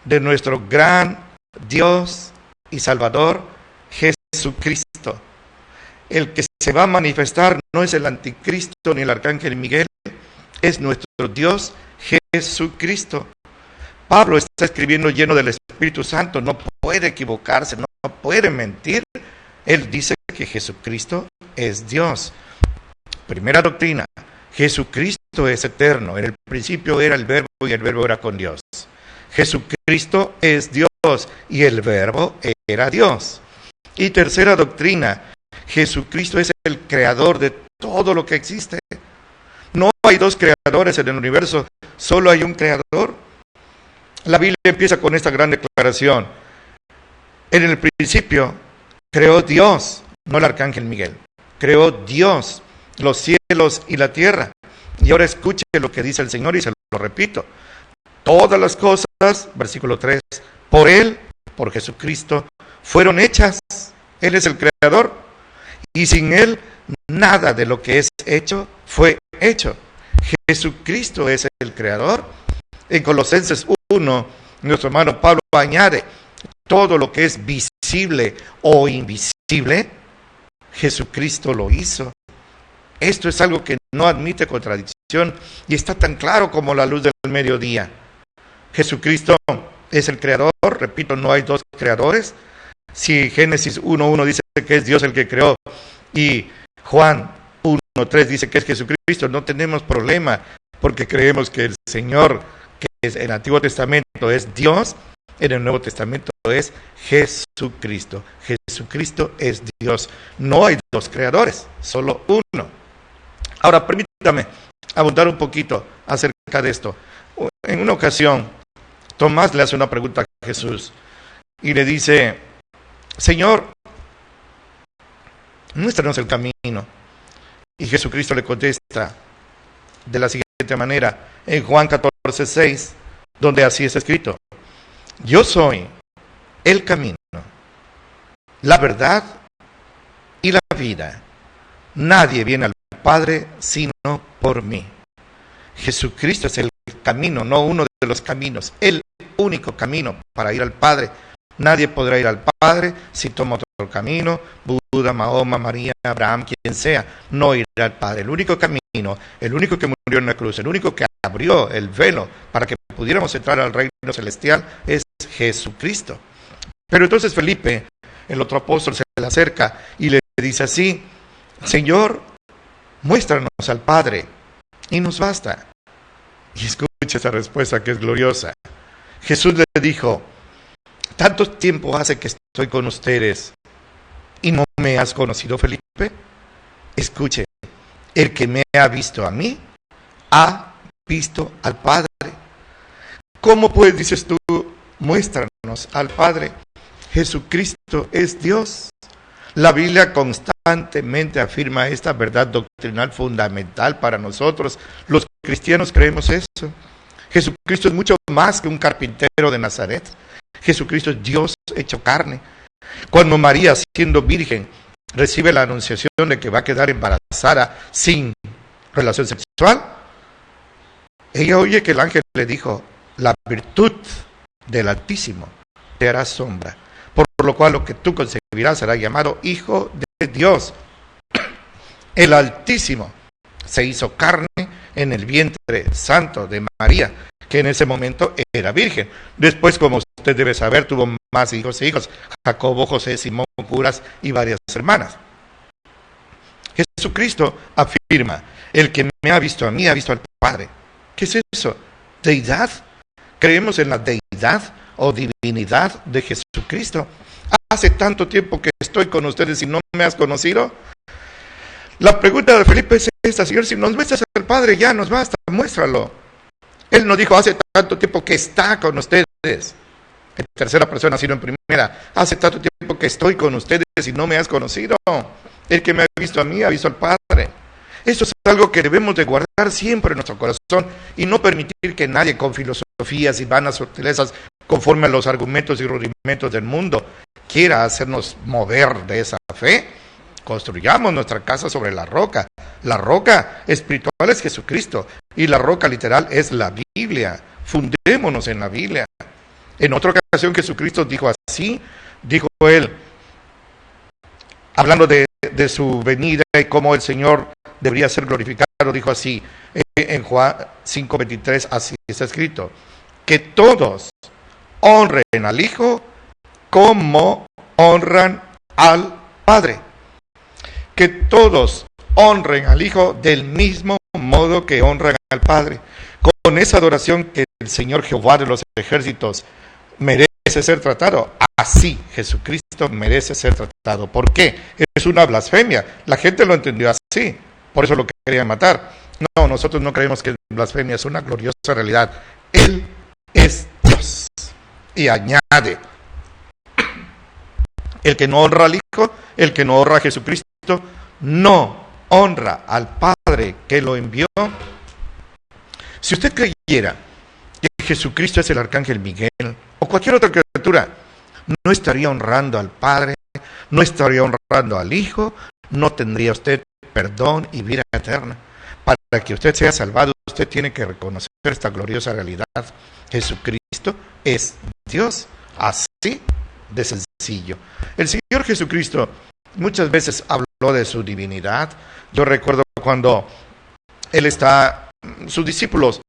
de nuestro gran Dios y Salvador Jesucristo. El que se va a manifestar no es el anticristo ni el arcángel Miguel, es nuestro Dios Jesucristo. Pablo está escribiendo lleno del Espíritu Santo, no puede equivocarse, no puede mentir. Él dice que Jesucristo es Dios. Primera doctrina, Jesucristo es eterno. En el principio era el verbo y el verbo era con Dios. Jesucristo es Dios y el verbo era Dios. Y tercera doctrina, Jesucristo es el creador de todo lo que existe. No hay dos creadores en el universo, solo hay un creador. La Biblia empieza con esta gran declaración. En el principio creó Dios, no el arcángel Miguel. Creó Dios los cielos y la tierra. Y ahora escuche lo que dice el Señor y se lo repito. Todas las cosas, versículo 3, por Él, por Jesucristo, fueron hechas. Él es el creador. Y sin Él, nada de lo que es hecho fue hecho. Jesucristo es el creador. En Colosenses 1, nuestro hermano Pablo añade, todo lo que es visible o invisible, Jesucristo lo hizo. Esto es algo que no admite contradicción y está tan claro como la luz del mediodía. Jesucristo es el creador, repito, no hay dos creadores. Si Génesis 1:1 dice que es Dios el que creó y Juan 1:3 dice que es Jesucristo, no tenemos problema porque creemos que el Señor, que es en el Antiguo Testamento es Dios, en el Nuevo Testamento es Jesucristo. Jesucristo es Dios. No hay dos creadores, solo uno. Ahora, permítame abundar un poquito acerca de esto. En una ocasión, Tomás le hace una pregunta a Jesús y le dice, Señor, muéstranos el camino. Y Jesucristo le contesta de la siguiente manera, en Juan 14:6, donde así está escrito, yo soy el camino, la verdad y la vida. Nadie viene al Padre sino por mí. Jesucristo es el camino, no uno de los caminos, el único camino para ir al Padre. Nadie podrá ir al Padre si toma otro camino, Buda, Mahoma, María, Abraham, quien sea, no irá al Padre. El único camino, el único que murió en la cruz, el único que abrió el velo para que pudiéramos entrar al reino celestial es Jesucristo. Pero entonces Felipe, el otro apóstol, se le acerca y le dice así, Señor, muéstranos al Padre y nos basta. Y escucha esa respuesta que es gloriosa. Jesús le dijo, ¿tanto tiempo hace que estoy con ustedes y no me has conocido, Felipe? Escuche, el que me ha visto a mí, ha visto al Padre. ¿Cómo pues dices tú, muéstranos al Padre? Jesucristo es Dios. La Biblia constantemente afirma esta verdad doctrinal fundamental para nosotros. Los cristianos creemos eso. Jesucristo es mucho más que un carpintero de Nazaret. Jesucristo es Dios hecho carne. Cuando María, siendo virgen, recibe la anunciación de que va a quedar embarazada sin relación sexual, ella oye que el ángel le dijo: la virtud del Altísimo te hará sombra, por lo cual lo que tú concebirás será llamado Hijo de Dios. El Altísimo se hizo carne en el vientre santo de María, que en ese momento era virgen. Después, como usted debe saber, tuvo más hijos e hijos: Jacobo, José, Simón, Judas y varias hermanas. Jesucristo afirma: el que me ha visto a mí, ha visto al Padre. ¿Qué es eso? ¿Deidad? ¿Creemos en la deidad o divinidad de Jesucristo? Hace tanto tiempo que estoy con ustedes y no me has conocido. La pregunta de Felipe es esta: Señor, si nos muestras al Padre ya nos basta, muéstralo. Él no dijo: hace tanto tiempo que está con ustedes. En tercera persona, sino en primera. Hace tanto tiempo que estoy con ustedes y no me has conocido. El que me ha visto a mí, ha visto al Padre. Eso es algo que debemos de guardar siempre en nuestro corazón y no permitir que nadie con filosofías y vanas sutilezas, conforme a los argumentos y rudimentos del mundo, quiera hacernos mover de esa fe. Construyamos nuestra casa sobre la roca. La roca espiritual es Jesucristo y la roca literal es la Biblia. Fundémonos en la Biblia. En otra ocasión Jesucristo dijo así, dijo él, hablando de su venida y cómo el Señor debería ser glorificado, dijo así, en Juan 5:23, así está escrito: que todos honren al Hijo como honran al Padre. Que todos honren al Hijo del mismo modo que honran al Padre. Con esa adoración que el Señor Jehová de los ejércitos merece ser tratado, así Jesucristo merece ser tratado. ¿Por qué? Es una blasfemia. La gente lo entendió así, por eso lo querían matar. No, nosotros no creemos que blasfemia es una gloriosa realidad. Él es Dios. Y añade: el que no honra al Hijo, el que no honra a Jesucristo, no honra al Padre que lo envió. Si usted creyera que Jesucristo es el arcángel Miguel o cualquier otra criatura, no estaría honrando al Padre, no estaría honrando al Hijo, no tendría usted perdón y vida eterna. Para que usted sea salvado, usted tiene que reconocer esta gloriosa realidad. Jesucristo es Dios, así de sencillo. El Señor Jesucristo muchas veces habló de su divinidad. Yo recuerdo cuando sus discípulos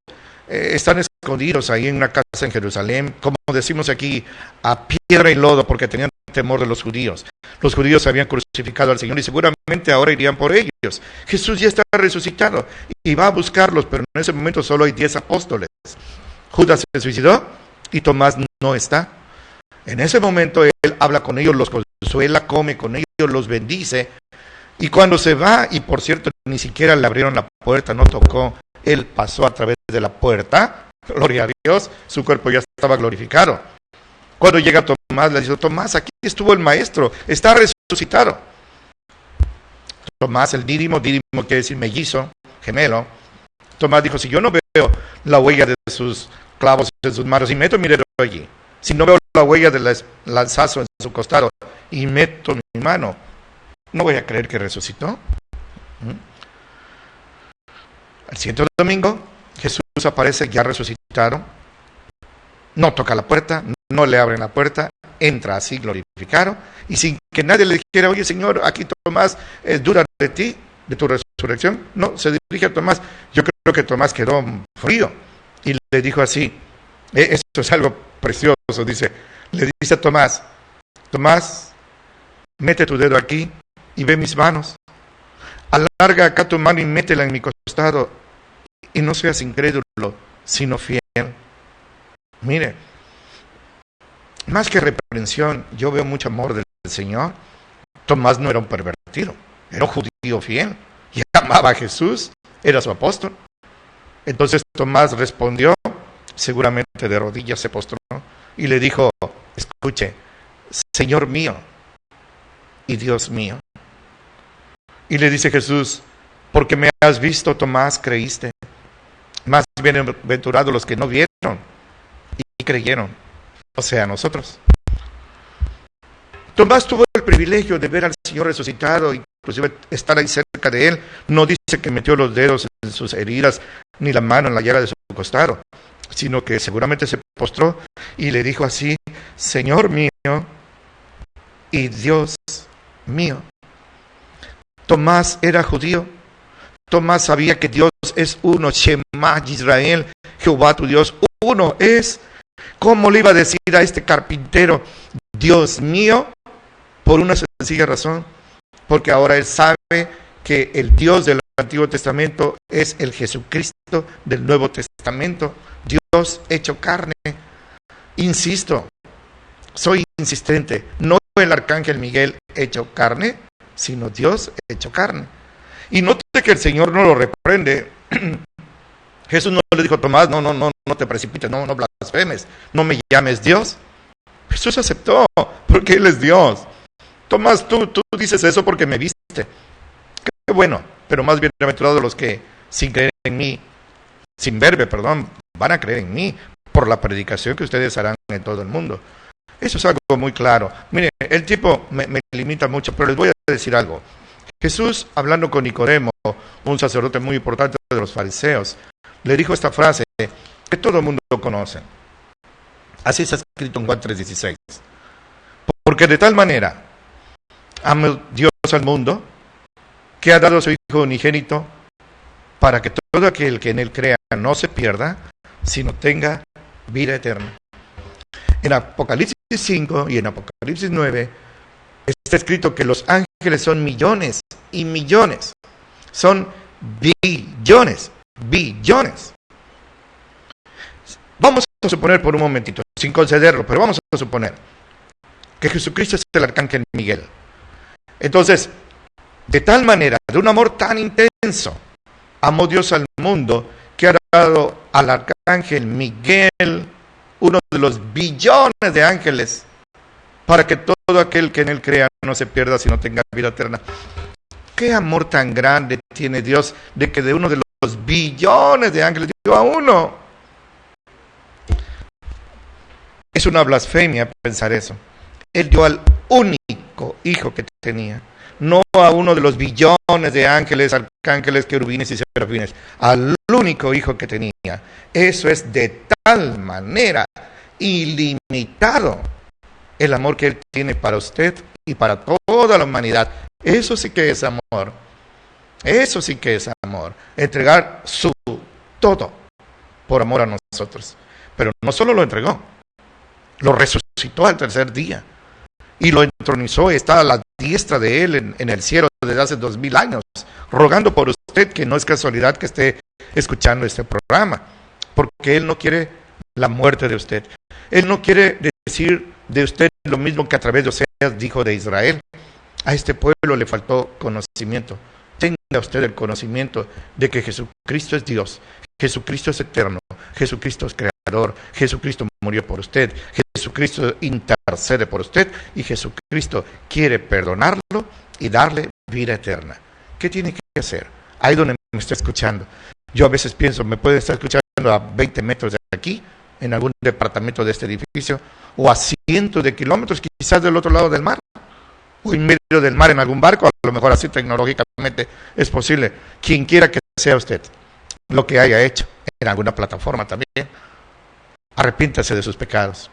están escondidos ahí en una casa en Jerusalén, como decimos aquí, a piedra y lodo, porque tenían temor de los judíos. Los judíos habían crucificado al Señor y seguramente ahora irían por ellos. Jesús ya está resucitado y va a buscarlos, pero en ese momento solo hay 10 apóstoles. Judas se suicidó y Tomás no está. En ese momento él habla con ellos, los consuela, come con ellos, los bendice. Y cuando se va, y por cierto ni siquiera le abrieron la puerta, no tocó, él pasó a través de la puerta, gloria a Dios, su cuerpo ya estaba glorificado. Cuando llega Tomás, le dice: Tomás, aquí estuvo el maestro, está resucitado. Tomás, el dídimo quiere decir mellizo, gemelo. Tomás dijo: si yo no veo la huella de sus clavos en sus manos y meto mi dedo allí, si no veo la huella del lanzazo en su costado y meto mi mano, no voy a creer que resucitó. El siguiente domingo, Jesús aparece ya resucitado, no toca la puerta, no le abren la puerta, entra así glorificado, y sin que nadie le dijera: oye Señor, aquí Tomás, ¿es dura de ti, de tu resurrección? No, se dirige a Tomás. Yo creo que Tomás quedó frío, y le dijo así, esto es algo precioso, le dice a Tomás: Tomás, mete tu dedo aquí y ve mis manos, alarga acá tu mano y métela en mi costado, y no seas incrédulo, sino fiel. Mire, más que reprensión, yo veo mucho amor del Señor. Tomás no era un pervertido, era un judío fiel y amaba a Jesús, era su apóstol. Entonces Tomás respondió, seguramente de rodillas se postró y le dijo: escuche, Señor mío y Dios mío. Y le dice Jesús, porque me has visto, Tomás, creíste. Más bienaventurados los que no vieron y creyeron, o sea, nosotros. Tomás tuvo el privilegio de ver al Señor resucitado, inclusive estar ahí cerca de Él. No dice que metió los dedos en sus heridas, ni la mano en la llaga de su costado, sino que seguramente se postró y le dijo así, Señor mío y Dios mío. Tomás era judío. Tomás sabía que Dios es uno, Shema Israel, Jehová tu Dios, uno es. ¿Cómo le iba a decir a este carpintero, Dios mío? Por una sencilla razón, porque ahora él sabe que el Dios del Antiguo Testamento es el Jesucristo del Nuevo Testamento, Dios hecho carne. Insisto, soy insistente, no el arcángel Miguel hecho carne, sino Dios hecho carne. Y note que el Señor no lo reprende. Jesús no le dijo, Tomás, no te precipites, no blasfemes, no me llames Dios. Jesús aceptó, porque Él es Dios. Tomás, tú dices eso porque me viste. Qué bueno, pero más bienaventurados los que sin verme, van a creer en mí por la predicación que ustedes harán en todo el mundo. Eso es algo muy claro. Mire, el tipo me limita mucho, pero les voy a decir algo. Jesús, hablando con Nicodemo, un sacerdote muy importante de los fariseos, le dijo esta frase que todo el mundo conoce. Así está escrito en Juan 3:16. Porque de tal manera amó Dios al mundo, que ha dado a su Hijo unigénito, para que todo aquel que en Él crea no se pierda, sino tenga vida eterna. En Apocalipsis 5 y en Apocalipsis 9 está escrito que los ángeles son millones y millones. Son billones. Vamos a suponer por un momentito, sin concederlo, pero vamos a suponer que Jesucristo es el arcángel Miguel. Entonces, de tal manera, de un amor tan intenso, amó Dios al mundo, que ha dado al arcángel Miguel, uno de los billones de ángeles, para que todo aquel que en Él crea no se pierda, sino tenga vida eterna. ¿Qué amor tan grande tiene Dios de que de uno de los billones de ángeles dio a uno? Es una blasfemia pensar eso. Él dio al único hijo que tenía, no a uno de los billones de ángeles, arcángeles, querubines y serafines, al único hijo que tenía. Eso es de tal manera ilimitado el amor que Él tiene para usted y para toda la humanidad. Eso sí que es amor. Eso sí que es amor. Entregar su todo por amor a nosotros. Pero no solo lo entregó, lo resucitó al tercer día y lo entronizó, está a la diestra de Él en el cielo desde hace 2000 años, rogando por usted, que no es casualidad que esté escuchando este programa, porque Él no quiere la muerte de usted. Él no quiere decir de usted lo mismo que a través de Oseas dijo de Israel. A este pueblo le faltó conocimiento. Tenga usted el conocimiento de que Jesucristo es Dios, Jesucristo es eterno, Jesucristo es creador, Jesucristo murió por usted, Jesucristo intercede por usted y Jesucristo quiere perdonarlo y darle vida eterna. ¿Qué tiene que hacer? Ahí donde me está escuchando. Yo a veces pienso, me puede estar escuchando a 20 metros de aquí, en algún departamento de este edificio, o a cientos de kilómetros, quizás del otro lado del mar, o en medio del mar en algún barco, a lo mejor así tecnológicamente es posible. Quien quiera que sea usted, lo que haya hecho en alguna plataforma también, arrepiéntase de sus pecados,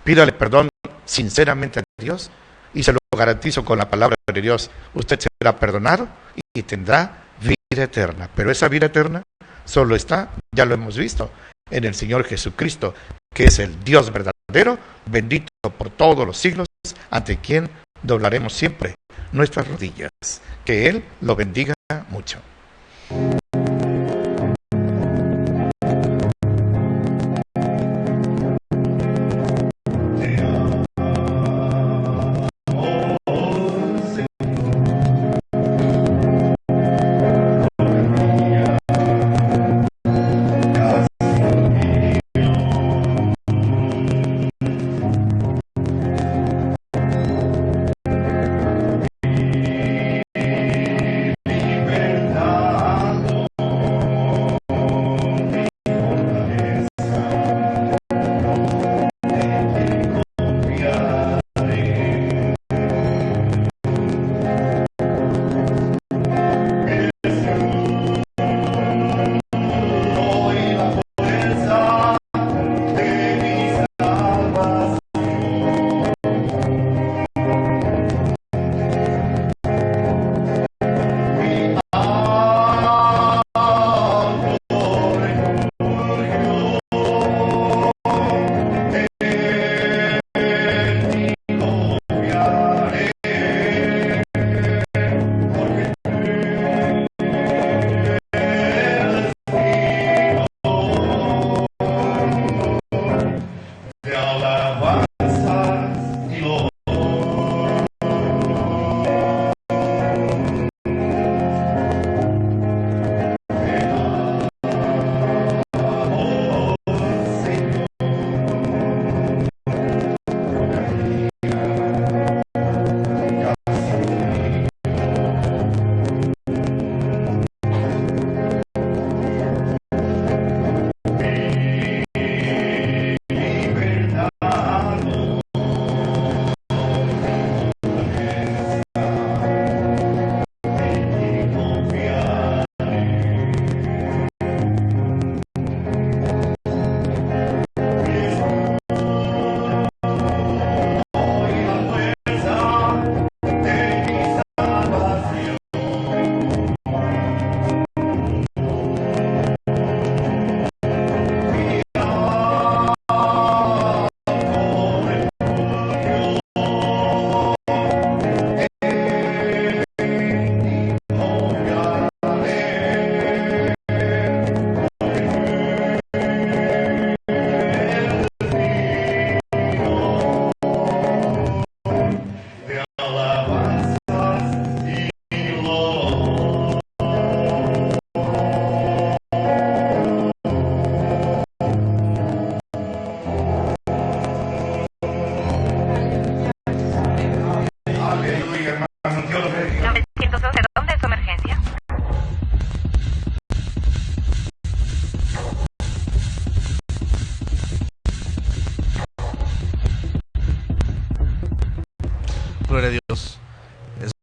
pídale perdón sinceramente a Dios y se lo garantizo con la palabra de Dios, usted será perdonado y tendrá vida eterna. Pero esa vida eterna solo está, ya lo hemos visto, en el Señor Jesucristo, que es el Dios verdadero, bendito por todos los siglos, ante quien doblaremos siempre nuestras rodillas. Que Él lo bendiga mucho.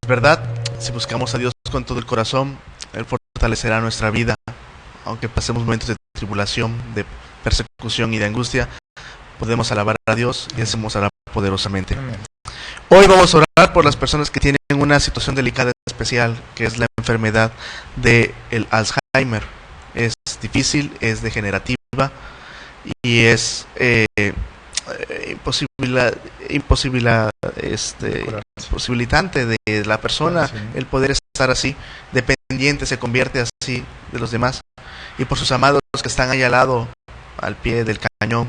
verdad, si buscamos a Dios con todo el corazón, Él fortalecerá nuestra vida, aunque pasemos momentos de tribulación, de persecución y de angustia. Podemos alabar a Dios y hacemos orar poderosamente. Amén. Hoy vamos a orar por las personas que tienen una situación delicada especial, que es la enfermedad del Alzheimer. Es difícil, es degenerativa y es imposibilitante de la persona el poder estar así, dependiente, se convierte así de los demás. Y por sus amados que están ahí al lado, al pie del cañón,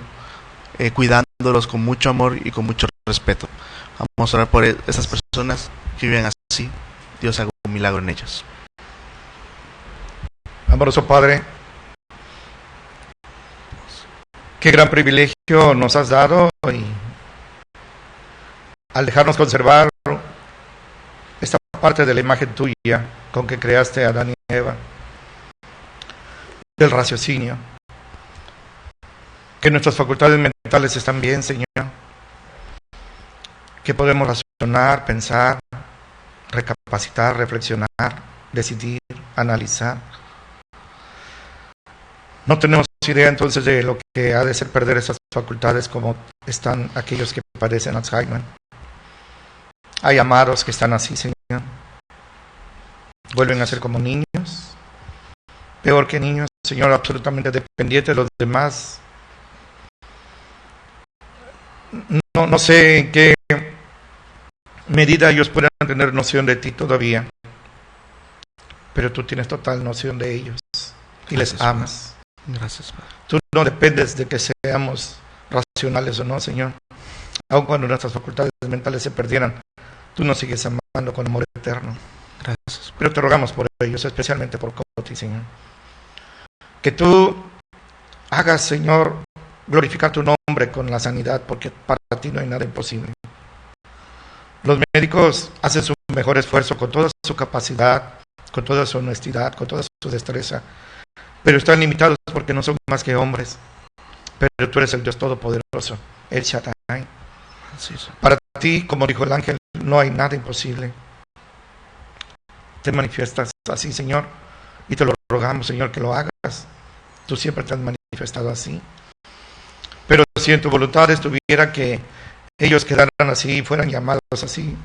cuidándolos con mucho amor y con mucho respeto. Vamos a orar por esas personas que viven así. Dios haga un milagro en ellos. Amoroso Padre, qué gran privilegio nos has dado y al dejarnos conservar esta parte de la imagen tuya con que creaste a Adán y Eva, del raciocinio, que nuestras facultades mentales están bien, Señor, que podemos razonar, pensar, recapacitar, reflexionar, decidir, analizar. No tenemos idea entonces de lo que ha de ser perder esas facultades como están aquellos que padecen Alzheimer. Hay amados que están así, Señor. Vuelven a ser como niños, peor que niños, Señor, absolutamente dependientes de los demás. No sé en qué medida ellos puedan tener noción de ti todavía, pero tú tienes total noción de ellos y les amas. Gracias, Padre. Tú no dependes de que seamos racionales o no, Señor. Aun cuando nuestras facultades mentales se perdieran, tú nos sigues amando con amor eterno. Gracias. Pero te rogamos por ellos, especialmente por Coti, Señor. Que tú hagas, Señor, glorificar tu nombre con la sanidad, porque para ti no hay nada imposible. Los médicos hacen su mejor esfuerzo con toda su capacidad, con toda su honestidad, con toda su destreza, pero están limitados porque no son más que hombres. Pero tú eres el Dios Todopoderoso, el Shaddai. Para ti, como dijo el ángel, no hay nada imposible. Te manifiestas así, Señor, y te lo rogamos, Señor, que lo hagas. Tú siempre te has manifestado así. Pero si en tu voluntad estuviera que ellos quedaran así, fueran llamados así,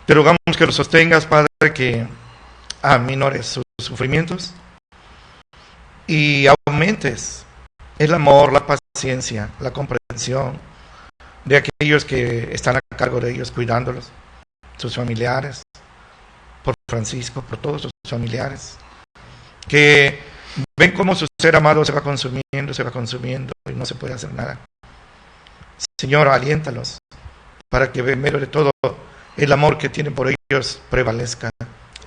te rogamos que los sostengas, Padre, que aminores sus sufrimientos y aumentes el amor, la paciencia, la comprensión de aquellos que están a cargo de ellos, cuidándolos, sus familiares, por Francisco, por todos sus familiares, que ven cómo su ser amado se va consumiendo y no se puede hacer nada. Señor, aliéntalos para que en medio de todo el amor que tienen por ellos prevalezca.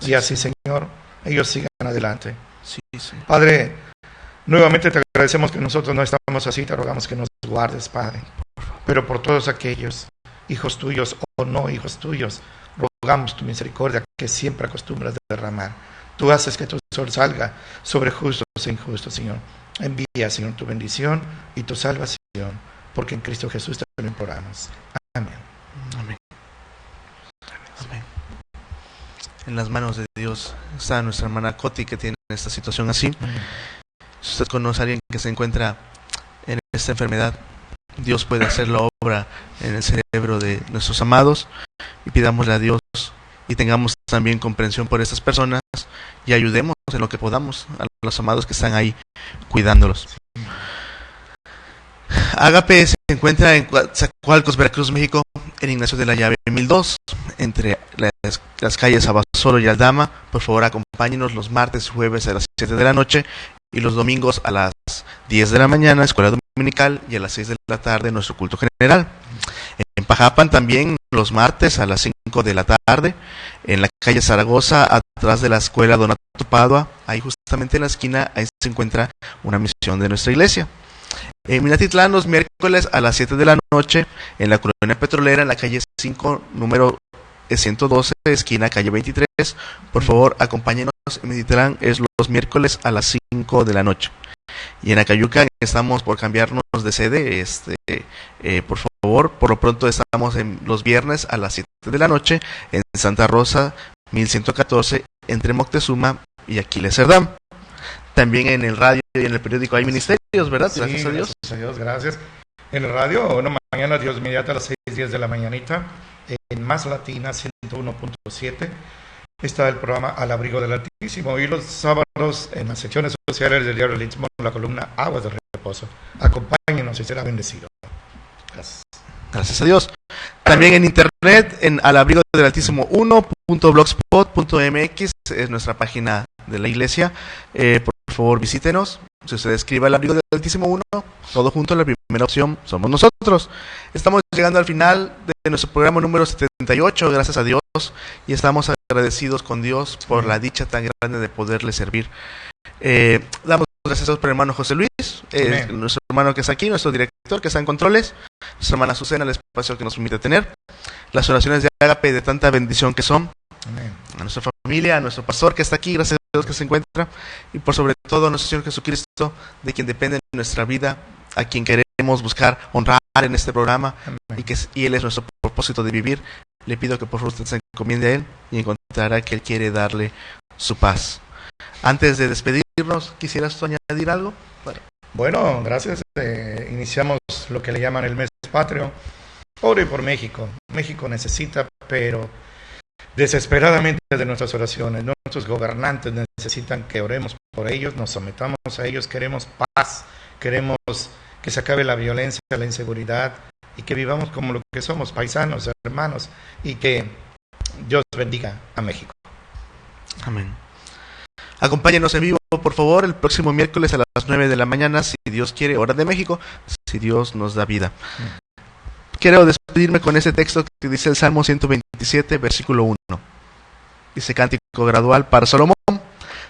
Y así, Señor, ellos sigan adelante. Sí. Padre, nuevamente te agradecemos que nosotros no estamos así, te rogamos que nos guardes, Padre. Pero por todos aquellos, hijos tuyos o no hijos tuyos, rogamos tu misericordia que siempre acostumbras derramar. Tú haces que tu sol salga sobre justos e injustos, Señor. Envía, Señor, tu bendición y tu salvación, porque en Cristo Jesús te lo imploramos. Amén. Amén. Amén. En las manos de Dios está nuestra hermana Coti, que tiene esta situación así. Amén. Si usted conoce a alguien que se encuentra en esta enfermedad, Dios puede hacer la obra en el cerebro de nuestros amados, y pidámosle a Dios y tengamos también comprensión por estas personas y ayudemos en lo que podamos a los amados que están ahí cuidándolos. Ágape se encuentra en Coatzacoalcos, Veracruz, México, en Ignacio de la Llave 1002, entre las calles Abasolo y Aldama. Por favor, acompáñenos los martes y jueves a las 7 de la noche y los domingos a las 10 de la mañana, escuela dominical, y a las 6 de la tarde, nuestro culto general. En Pajapan también los martes a las 5 de la tarde, en la calle Zaragoza, atrás de la escuela Donato Padua, ahí justamente en la esquina, ahí se encuentra una misión de nuestra iglesia. En Minatitlán los miércoles a las 7 de la noche, en la colonia petrolera, en la calle 5, número 112, esquina calle 23. Por favor, acompáñenos. En Minatitlán es los miércoles a las 5 de la noche. Y en Acayuca estamos por cambiarnos de sede. Por favor. Por lo pronto estamos en los viernes a las 7 de la noche en Santa Rosa 1114 entre Moctezuma y Aquiles Cerdán. También en el radio y en el periódico hay ministerios, ¿verdad? Sí, Gracias a Dios. Gracias a Dios, gracias. En el radio, bueno, mañana Dios mediante a las 6:10 de la mañanita, en Más Latina 101.7, está el programa Al Abrigo del Altísimo. Y los sábados, en las secciones sociales del diario El Istmo, la columna Aguas de Reposo. Acompáñenos y será bendecido. Gracias. Gracias a Dios. También en internet, en alabrigodelaltísimo1.blogspot.mx es nuestra página de la iglesia. Por favor, visítenos. Si usted escribe Al Abrigo del Altísimo 1, todo junto, la primera opción somos nosotros. Estamos llegando al final de nuestro programa número 78, gracias a Dios, y estamos agradecidos con Dios por la dicha tan grande de poderle servir. Damos gracias a Dios por el hermano José Luis, nuestro hermano que está aquí, nuestro director que está en controles, nuestra hermana Azucena, el espacio que nos permite tener, las oraciones de ágape de tanta bendición que son. Amén. A nuestra familia, a nuestro pastor que está aquí, gracias a Dios que se encuentra, y por sobre todo a nuestro Señor Jesucristo, de quien depende nuestra vida, a quien queremos buscar honrar en este programa, y Él es nuestro propósito de vivir. Le pido que por favor usted se encomiende a Él y encontrará que Él quiere darle su paz. Antes de despedirnos, ¿quisieras tú añadir algo? Bueno, gracias. Iniciamos lo que le llaman el mes patrio. Ore por México. México necesita, pero desesperadamente, de nuestras oraciones. Nuestros gobernantes necesitan que oremos por ellos, nos sometamos a ellos. Queremos paz, queremos que se acabe la violencia, la inseguridad, y que vivamos como lo que somos, paisanos, hermanos, y que Dios bendiga a México. Amén. Acompáñenos en vivo, por favor, el próximo miércoles a las 9 de la mañana, si Dios quiere, hora de México, si Dios nos da vida. Quiero despedirme con ese texto que dice el Salmo 127, versículo 1. Dice: cántico gradual para Salomón.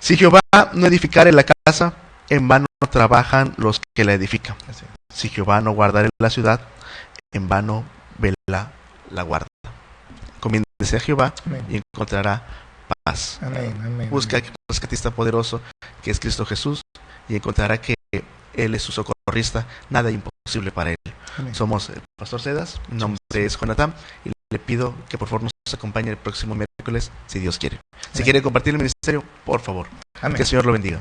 Si Jehová no edificare la casa, en vano trabajan los que la edifican. Si Jehová no guardare la ciudad, en vano vela la guarda. Encomiéndese a Jehová. Amén. Y encontrará paz. Amén, amén, busca al rescatista poderoso que es Cristo Jesús y encontrará que Él es su socorrista, nada imposible para Él. Amén. Somos el Pastor Cedas, mi nombre es Jonathan, y le pido que por favor nos acompañe el próximo miércoles, si Dios quiere. Si quiere compartir el ministerio, por favor. Amén. Que el Señor lo bendiga.